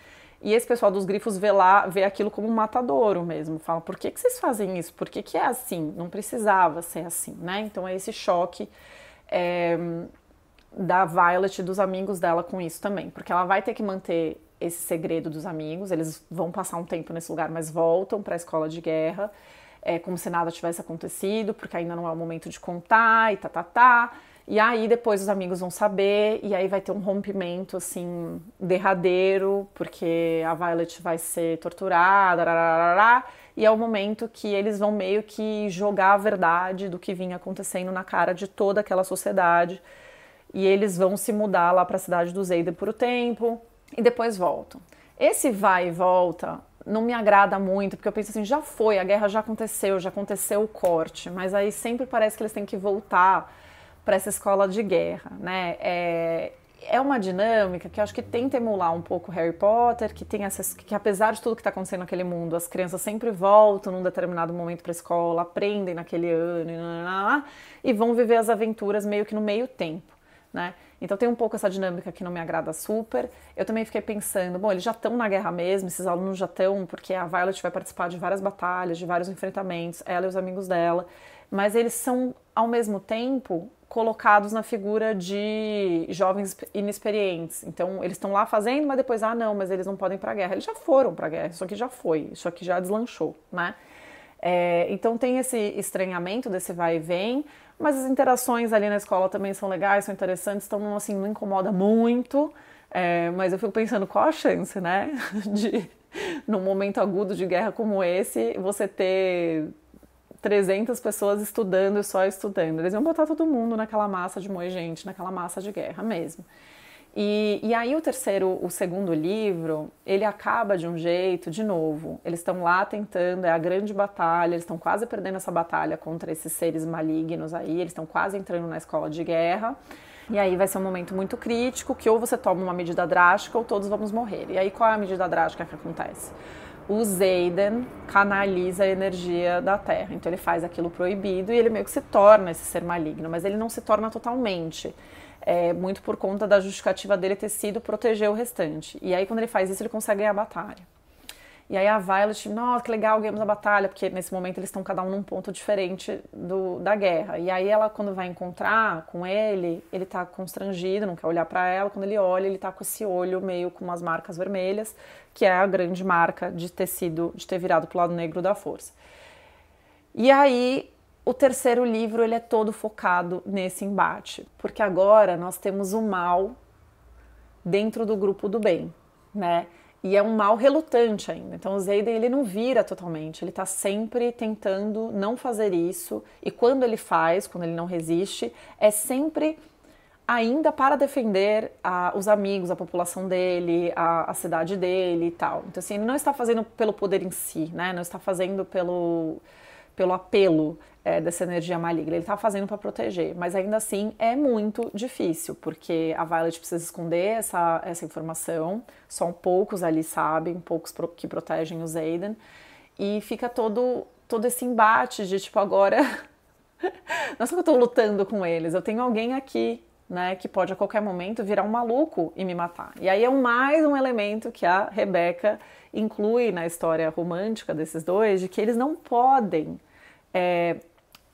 E esse pessoal dos grifos vê aquilo como um matadouro mesmo. Fala, por que vocês fazem isso? Por que é assim? Não precisava ser assim, né? Então é esse choque da Violet e dos amigos dela com isso também. Porque ela vai ter que manter esse segredo dos amigos. Eles vão passar um tempo nesse lugar, mas voltam para a escola de guerra. Como se nada tivesse acontecido, porque ainda não é o momento de contar e tá. E aí depois os amigos vão saber, e aí vai ter um rompimento, assim, derradeiro, porque a Violet vai ser torturada, e é o momento que eles vão meio que jogar a verdade do que vinha acontecendo na cara de toda aquela sociedade, e eles vão se mudar lá para a cidade do Xaden por um tempo, e depois voltam. Esse vai e volta não me agrada muito, porque eu penso assim, já foi, a guerra já aconteceu o corte, mas aí sempre parece que eles têm que voltar para essa escola de guerra, né? É uma dinâmica que eu acho que tenta emular um pouco Harry Potter, que tem que apesar de tudo que está acontecendo naquele mundo, as crianças sempre voltam num determinado momento para a escola, aprendem naquele ano e vão viver as aventuras meio que no meio tempo, né? Então tem um pouco essa dinâmica que não me agrada super. Eu também fiquei pensando, bom, eles já estão na guerra mesmo, esses alunos já estão, porque a Violet vai participar de várias batalhas, de vários enfrentamentos, ela e os amigos dela, mas eles são, ao mesmo tempo, colocados na figura de jovens inexperientes. Então, eles estão lá fazendo, mas depois, não, mas eles não podem ir pra guerra. Eles já foram pra guerra, isso aqui já foi, isso aqui já deslanchou, né? Então tem esse estranhamento desse vai e vem, mas as interações ali na escola também são legais, são interessantes, então assim, não incomoda muito, mas eu fico pensando qual a chance, né, de num momento agudo de guerra como esse, você ter 300 pessoas estudando e só estudando. Eles iam botar todo mundo naquela massa de moer gente, naquela massa de guerra mesmo. E aí o segundo livro, ele acaba de um jeito, de novo, eles estão lá tentando, é a grande batalha, eles estão quase perdendo essa batalha contra esses seres malignos aí, eles estão quase entrando na escola de guerra, e aí vai ser um momento muito crítico, que ou você toma uma medida drástica ou todos vamos morrer. E aí qual é a medida drástica que acontece? O Xaden canaliza a energia da Terra, então ele faz aquilo proibido e ele meio que se torna esse ser maligno, mas ele não se torna totalmente. Muito por conta da justificativa dele ter sido proteger o restante. E aí, quando ele faz isso, ele consegue ganhar a batalha. E aí a Violet, nossa, que legal, ganhamos a batalha, porque nesse momento eles estão cada um num ponto diferente da guerra. E aí ela, quando vai encontrar com ele tá constrangido, não quer olhar pra ela. Quando ele olha, ele tá com esse olho meio com umas marcas vermelhas, que é a grande marca de ter virado pro lado negro da força. E aí o terceiro livro, ele é todo focado nesse embate, porque agora nós temos o mal dentro do grupo do bem, né? E é um mal relutante ainda. Então o Xaden, ele não vira totalmente, ele tá sempre tentando não fazer isso, e quando ele faz, quando ele não resiste, é sempre ainda para defender os amigos, a população dele, a cidade dele e tal. Então assim, ele não está fazendo pelo poder em si, né? Não está fazendo pelo apelo dessa energia maligna, ele está fazendo para proteger, mas ainda assim é muito difícil, porque a Violet precisa esconder essa informação, só poucos ali sabem, poucos que protegem o Xaden, e fica todo esse embate de tipo, agora não é só que eu estou lutando com eles, eu tenho alguém aqui, né, que pode a qualquer momento virar um maluco e me matar. E aí é mais um elemento que a Rebecca inclui na história romântica desses dois, de que eles não podem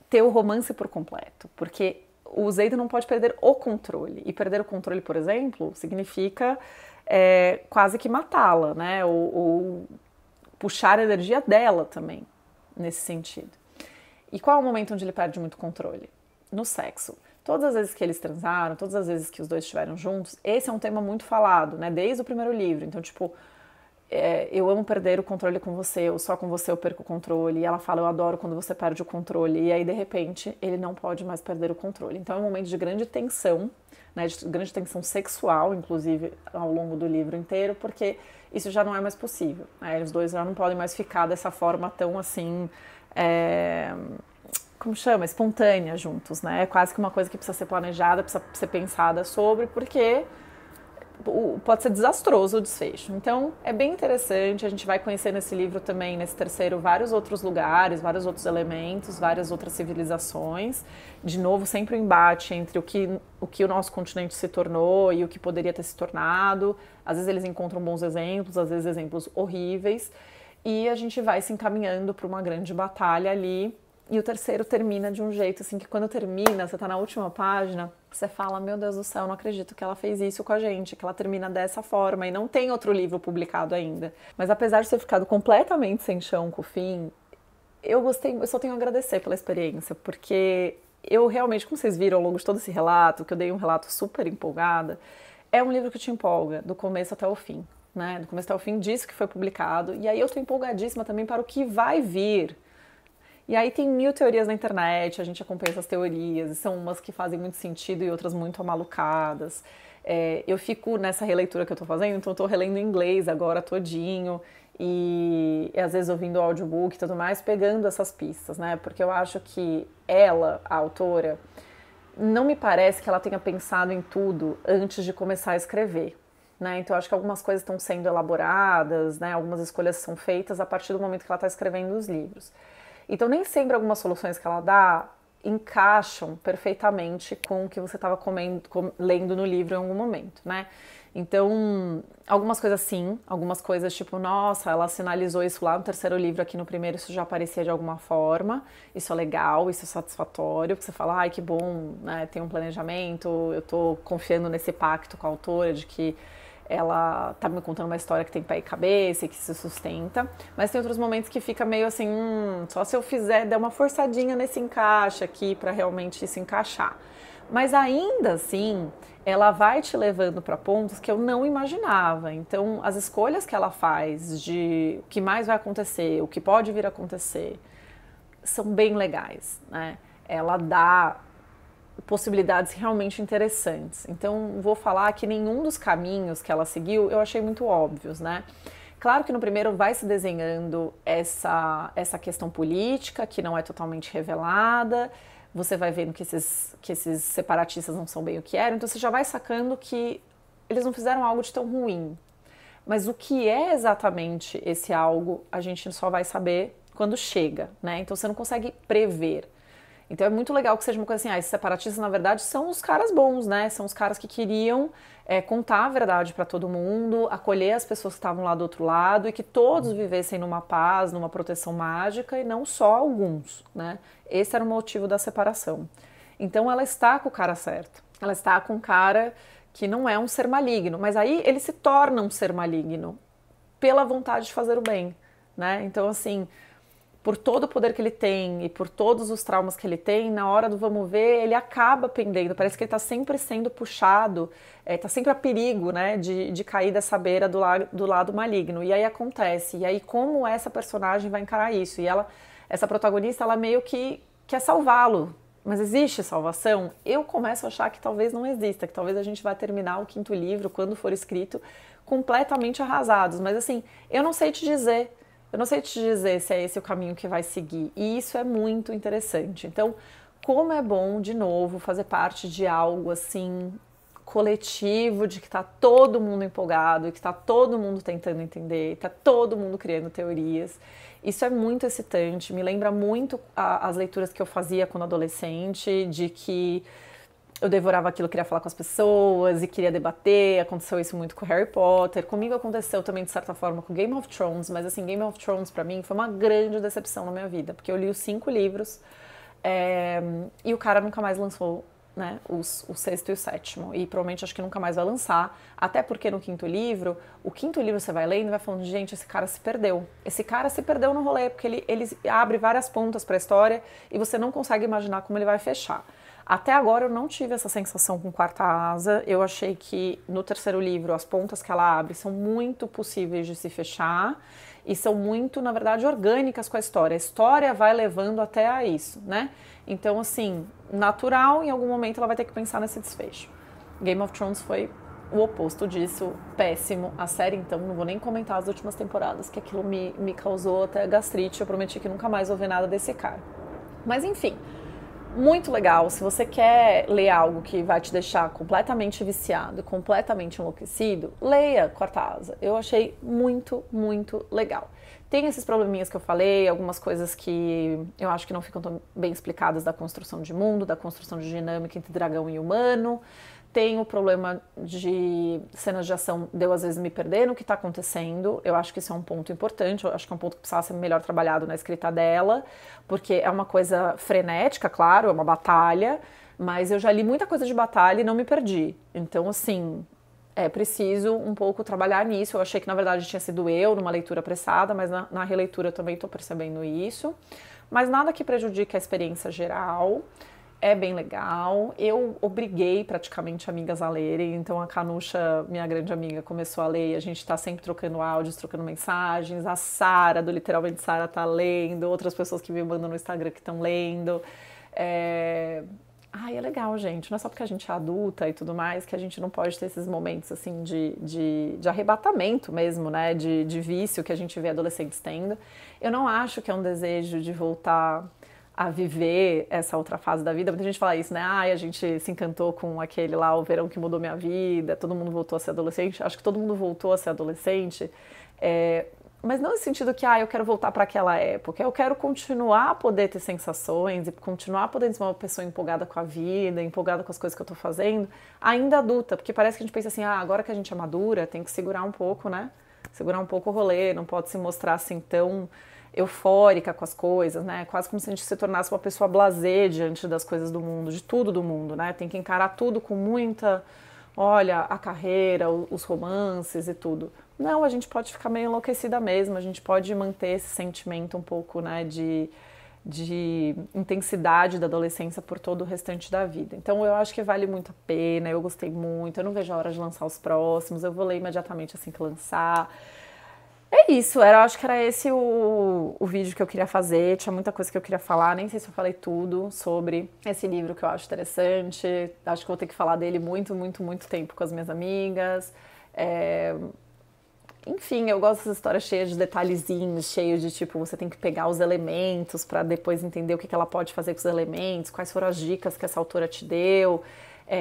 ter o romance por completo, porque o Xaden não pode perder o controle, e perder o controle, por exemplo, significa quase que matá-la, né, ou puxar a energia dela também, nesse sentido. E qual é o momento onde ele perde muito controle? No sexo. Todas as vezes que eles transaram, todas as vezes que os dois estiveram juntos, esse é um tema muito falado, né, desde o primeiro livro. Então, tipo, eu amo perder o controle com você, ou só com você eu perco o controle. E ela fala, eu adoro quando você perde o controle. E aí, de repente, ele não pode mais perder o controle. Então é um momento de grande tensão, né, de grande tensão sexual, inclusive, ao longo do livro inteiro, porque isso já não é mais possível, né? Os dois já não podem mais ficar dessa forma tão assim, como chama? Espontânea juntos, né? É quase que uma coisa que precisa ser planejada, precisa ser pensada sobre, porque pode ser desastroso o desfecho. Então é bem interessante, a gente vai conhecer nesse livro também, nesse terceiro, vários outros lugares, vários outros elementos, várias outras civilizações. De novo, sempre o embate entre o que o nosso continente se tornou e o que poderia ter se tornado. Às vezes eles encontram bons exemplos, às vezes exemplos horríveis, e a gente vai se encaminhando para uma grande batalha ali. E o terceiro termina de um jeito assim que quando termina, você tá na última página, você fala, meu Deus do céu, não acredito que ela fez isso com a gente, que ela termina dessa forma, e não tem outro livro publicado ainda. Mas apesar de ter ficado completamente sem chão com o fim, eu gostei, eu só tenho a agradecer pela experiência, porque eu realmente, como vocês viram ao longo de todo esse relato, que eu dei um relato super empolgada, é um livro que te empolga, do começo até o fim, né? Do começo até o fim disso que foi publicado, e aí eu tô empolgadíssima também para o que vai vir. E aí tem mil teorias na internet, a gente acompanha essas teorias, e são umas que fazem muito sentido e outras muito amalucadas. Eu fico nessa releitura que eu tô fazendo, então eu tô relendo em inglês agora todinho, e às vezes ouvindo audiobook e tudo mais, pegando essas pistas, né? Porque eu acho que ela, a autora, não me parece que ela tenha pensado em tudo antes de começar a escrever, né? Então eu acho que algumas coisas estão sendo elaboradas, né? Algumas escolhas são feitas a partir do momento que ela está escrevendo os livros. Então nem sempre algumas soluções que ela dá encaixam perfeitamente com o que você estava lendo no livro em algum momento, né? Então, algumas coisas sim, algumas coisas tipo, nossa, ela sinalizou isso lá no terceiro livro, aqui no primeiro isso já aparecia de alguma forma, isso é legal, isso é satisfatório, porque você fala, ai, que bom, né, tem um planejamento, eu tô confiando nesse pacto com a autora de que ela tá me contando uma história que tem pé e cabeça e que se sustenta, mas tem outros momentos que fica meio assim, só se eu der uma forçadinha nesse encaixe aqui para realmente se encaixar. Mas ainda assim, ela vai te levando para pontos que eu não imaginava. Então, as escolhas que ela faz de o que mais vai acontecer, o que pode vir a acontecer, são bem legais, né? Ela dá possibilidades realmente interessantes. Então, vou falar que nenhum dos caminhos que ela seguiu eu achei muito óbvios, né? Claro que no primeiro vai se desenhando essa questão política, que não é totalmente revelada, você vai vendo que esses separatistas não são bem o que eram, então você já vai sacando que eles não fizeram algo de tão ruim. Mas o que é exatamente esse algo, a gente só vai saber quando chega, né? Então você não consegue prever. Então é muito legal que seja uma coisa assim, esses separatistas na verdade são os caras bons, né? São os caras que queriam contar a verdade para todo mundo, acolher as pessoas que estavam lá do outro lado e que todos vivessem numa paz, numa proteção mágica e não só alguns, né? Esse era o motivo da separação. Então ela está com o cara certo. Ela está com um cara que não é um ser maligno, mas aí ele se torna um ser maligno pela vontade de fazer o bem, né? Então assim, por todo o poder que ele tem e por todos os traumas que ele tem, na hora do vamos ver, ele acaba pendendo. Parece que ele está sempre sendo puxado, está sempre a perigo, né, de cair dessa beira do lado maligno. E aí acontece. E aí como essa personagem vai encarar isso? E essa protagonista, ela meio que quer salvá-lo. Mas existe salvação? Eu começo a achar que talvez não exista, que talvez a gente vai terminar o 5º livro, quando for escrito, completamente arrasados. Mas assim, eu não sei te dizer. Eu não sei te dizer se é esse o caminho que vai seguir. E isso é muito interessante. Então, como é bom, de novo, fazer parte de algo assim coletivo, de que está todo mundo empolgado, que está todo mundo tentando entender, está todo mundo criando teorias. Isso é muito excitante, me lembra muito as leituras que eu fazia quando adolescente, de que eu devorava aquilo, queria falar com as pessoas e queria debater. Aconteceu isso muito com Harry Potter. Comigo aconteceu também, de certa forma, com Game of Thrones. Mas, assim, Game of Thrones, pra mim, foi uma grande decepção na minha vida. Porque eu li os 5 livros e o cara nunca mais lançou, né, o 6º e o 7º. E provavelmente acho que nunca mais vai lançar. Até porque no 5º livro, o 5º livro você vai lendo e vai falando, gente, esse cara se perdeu. Esse cara se perdeu no rolê, porque ele abre várias pontas pra história e você não consegue imaginar como ele vai fechar. Até agora eu não tive essa sensação com Quarta Asa. Eu achei que no 3º livro as pontas que ela abre são muito possíveis de se fechar e são muito, na verdade, orgânicas com a história. A história vai levando até a isso, né? Então, assim, natural, em algum momento ela vai ter que pensar nesse desfecho. Game of Thrones foi o oposto disso, péssimo. A série, então, não vou nem comentar as últimas temporadas, que aquilo me causou até gastrite. Eu prometi que nunca mais vou ver nada desse cara. Mas, enfim, muito legal. Se você quer ler algo que vai te deixar completamente viciado, completamente enlouquecido, leia Quarta Asa. Eu achei muito, muito legal. Tem esses probleminhas que eu falei, algumas coisas que eu acho que não ficam tão bem explicadas da construção de mundo, da construção de dinâmica entre dragão e humano. Tem o problema de cenas de ação de eu às vezes me perder no que está acontecendo. Eu acho que isso é um ponto importante, eu acho que é um ponto que precisava ser melhor trabalhado na escrita dela, porque é uma coisa frenética, claro, é uma batalha, mas eu já li muita coisa de batalha e não me perdi. Então, assim, é preciso um pouco trabalhar nisso. Eu achei que, na verdade, tinha sido eu numa leitura apressada, mas na releitura eu também estou percebendo isso. Mas nada que prejudique a experiência geral. É bem legal. Eu obriguei praticamente amigas a lerem, então a Canucha, minha grande amiga, começou a ler e a gente tá sempre trocando áudios, trocando mensagens. A Sara, do Literalmente Sara, tá lendo, outras pessoas que me mandam no Instagram que estão lendo. É legal, gente. Não é só porque a gente é adulta e tudo mais que a gente não pode ter esses momentos assim de arrebatamento mesmo, né? De vício que a gente vê adolescentes tendo. Eu não acho que é um desejo de voltar a viver essa outra fase da vida. Muita gente fala isso, né? A gente se encantou com aquele lá, o verão que mudou minha vida, todo mundo voltou a ser adolescente. Acho que todo mundo voltou a ser adolescente, mas não no sentido que, eu quero voltar para aquela época. Eu quero continuar a poder ter sensações e continuar a poder ser uma pessoa empolgada com a vida, empolgada com as coisas que eu tô fazendo, ainda adulta, porque parece que a gente pensa assim, agora que a gente é madura, tem que segurar um pouco, né? Segurar um pouco o rolê, não pode se mostrar assim tão eufórica com as coisas, né? Quase como se a gente se tornasse uma pessoa blasé diante das coisas do mundo, de tudo do mundo, né? Tem que encarar tudo com muita olha, a carreira, os romances e tudo. Não, a gente pode ficar meio enlouquecida mesmo, a gente pode manter esse sentimento um pouco, né, de intensidade da adolescência por todo o restante da vida. Então eu acho que vale muito a pena, eu gostei muito, eu não vejo a hora de lançar os próximos, eu vou ler imediatamente assim que lançar. É isso, acho que era esse o vídeo que eu queria fazer, tinha muita coisa que eu queria falar, nem sei se eu falei tudo sobre esse livro que eu acho interessante, acho que vou ter que falar dele muito, muito, muito tempo com as minhas amigas. Enfim, eu gosto dessas histórias cheias de detalhezinhos, cheios de tipo, você tem que pegar os elementos para depois entender o que ela pode fazer com os elementos, quais foram as dicas que essa autora te deu,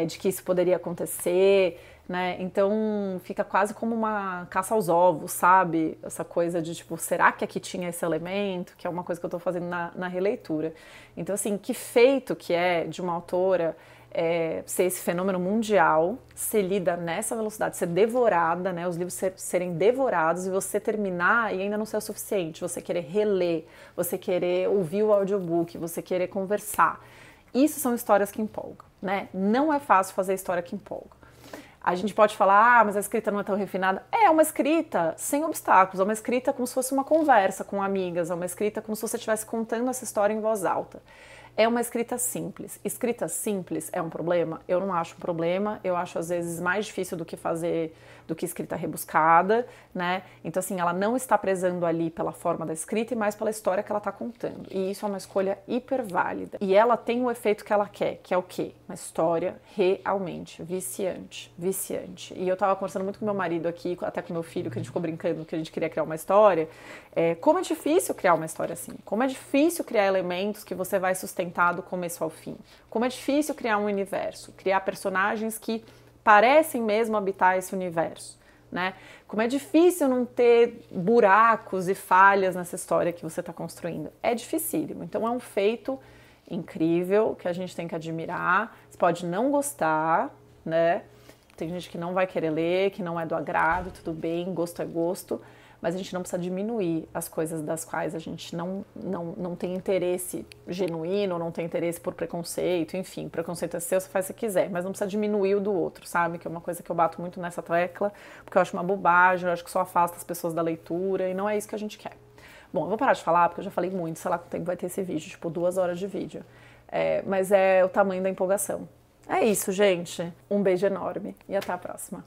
de que isso poderia acontecer, né? Então fica quase como uma caça aos ovos, sabe? Essa coisa de tipo, será que aqui tinha esse elemento? Que é uma coisa que eu tô fazendo na releitura. Então, assim, que feito que é de uma autora ser esse fenômeno mundial, ser lida nessa velocidade, ser devorada, né, os livros serem devorados e você terminar e ainda não ser o suficiente, você querer reler, você querer ouvir o audiobook, você querer conversar. Isso são histórias que empolgam, né? Não é fácil fazer história que empolga. A gente pode falar, mas a escrita não é tão refinada. É uma escrita sem obstáculos, é uma escrita como se fosse uma conversa com amigas, é uma escrita como se você estivesse contando essa história em voz alta. É uma escrita simples. Escrita simples é um problema? Eu não acho um problema. Eu acho, às vezes, mais difícil do que escrita rebuscada, né? Então, assim, ela não está prezando ali pela forma da escrita e mais pela história que ela está contando. E isso é uma escolha hiper válida. E ela tem o efeito que ela quer, que é o quê? Uma história realmente viciante. Viciante. E eu tava conversando muito com meu marido aqui, até com meu filho, que a gente ficou brincando que a gente queria criar uma história. Como é difícil criar uma história assim. Como é difícil criar elementos que você vai sustentar do começo ao fim. Como é difícil criar um universo, criar personagens que parecem mesmo habitar esse universo, né? Como é difícil não ter buracos e falhas nessa história que você está construindo. É dificílimo. Então é um feito incrível que a gente tem que admirar. Você pode não gostar, né? Tem gente que não vai querer ler, que não é do agrado, tudo bem, gosto é gosto. Mas a gente não precisa diminuir as coisas das quais a gente não tem interesse genuíno, não tem interesse por preconceito, enfim, preconceito é seu, você faz o que quiser, mas não precisa diminuir o do outro, sabe? Que é uma coisa que eu bato muito nessa tecla, porque eu acho uma bobagem, eu acho que só afasta as pessoas da leitura e não é isso que a gente quer. Bom, eu vou parar de falar, porque eu já falei muito, sei lá quanto tempo vai ter esse vídeo, tipo 2 horas de vídeo. Mas é o tamanho da empolgação. É isso, gente. Um beijo enorme e até a próxima.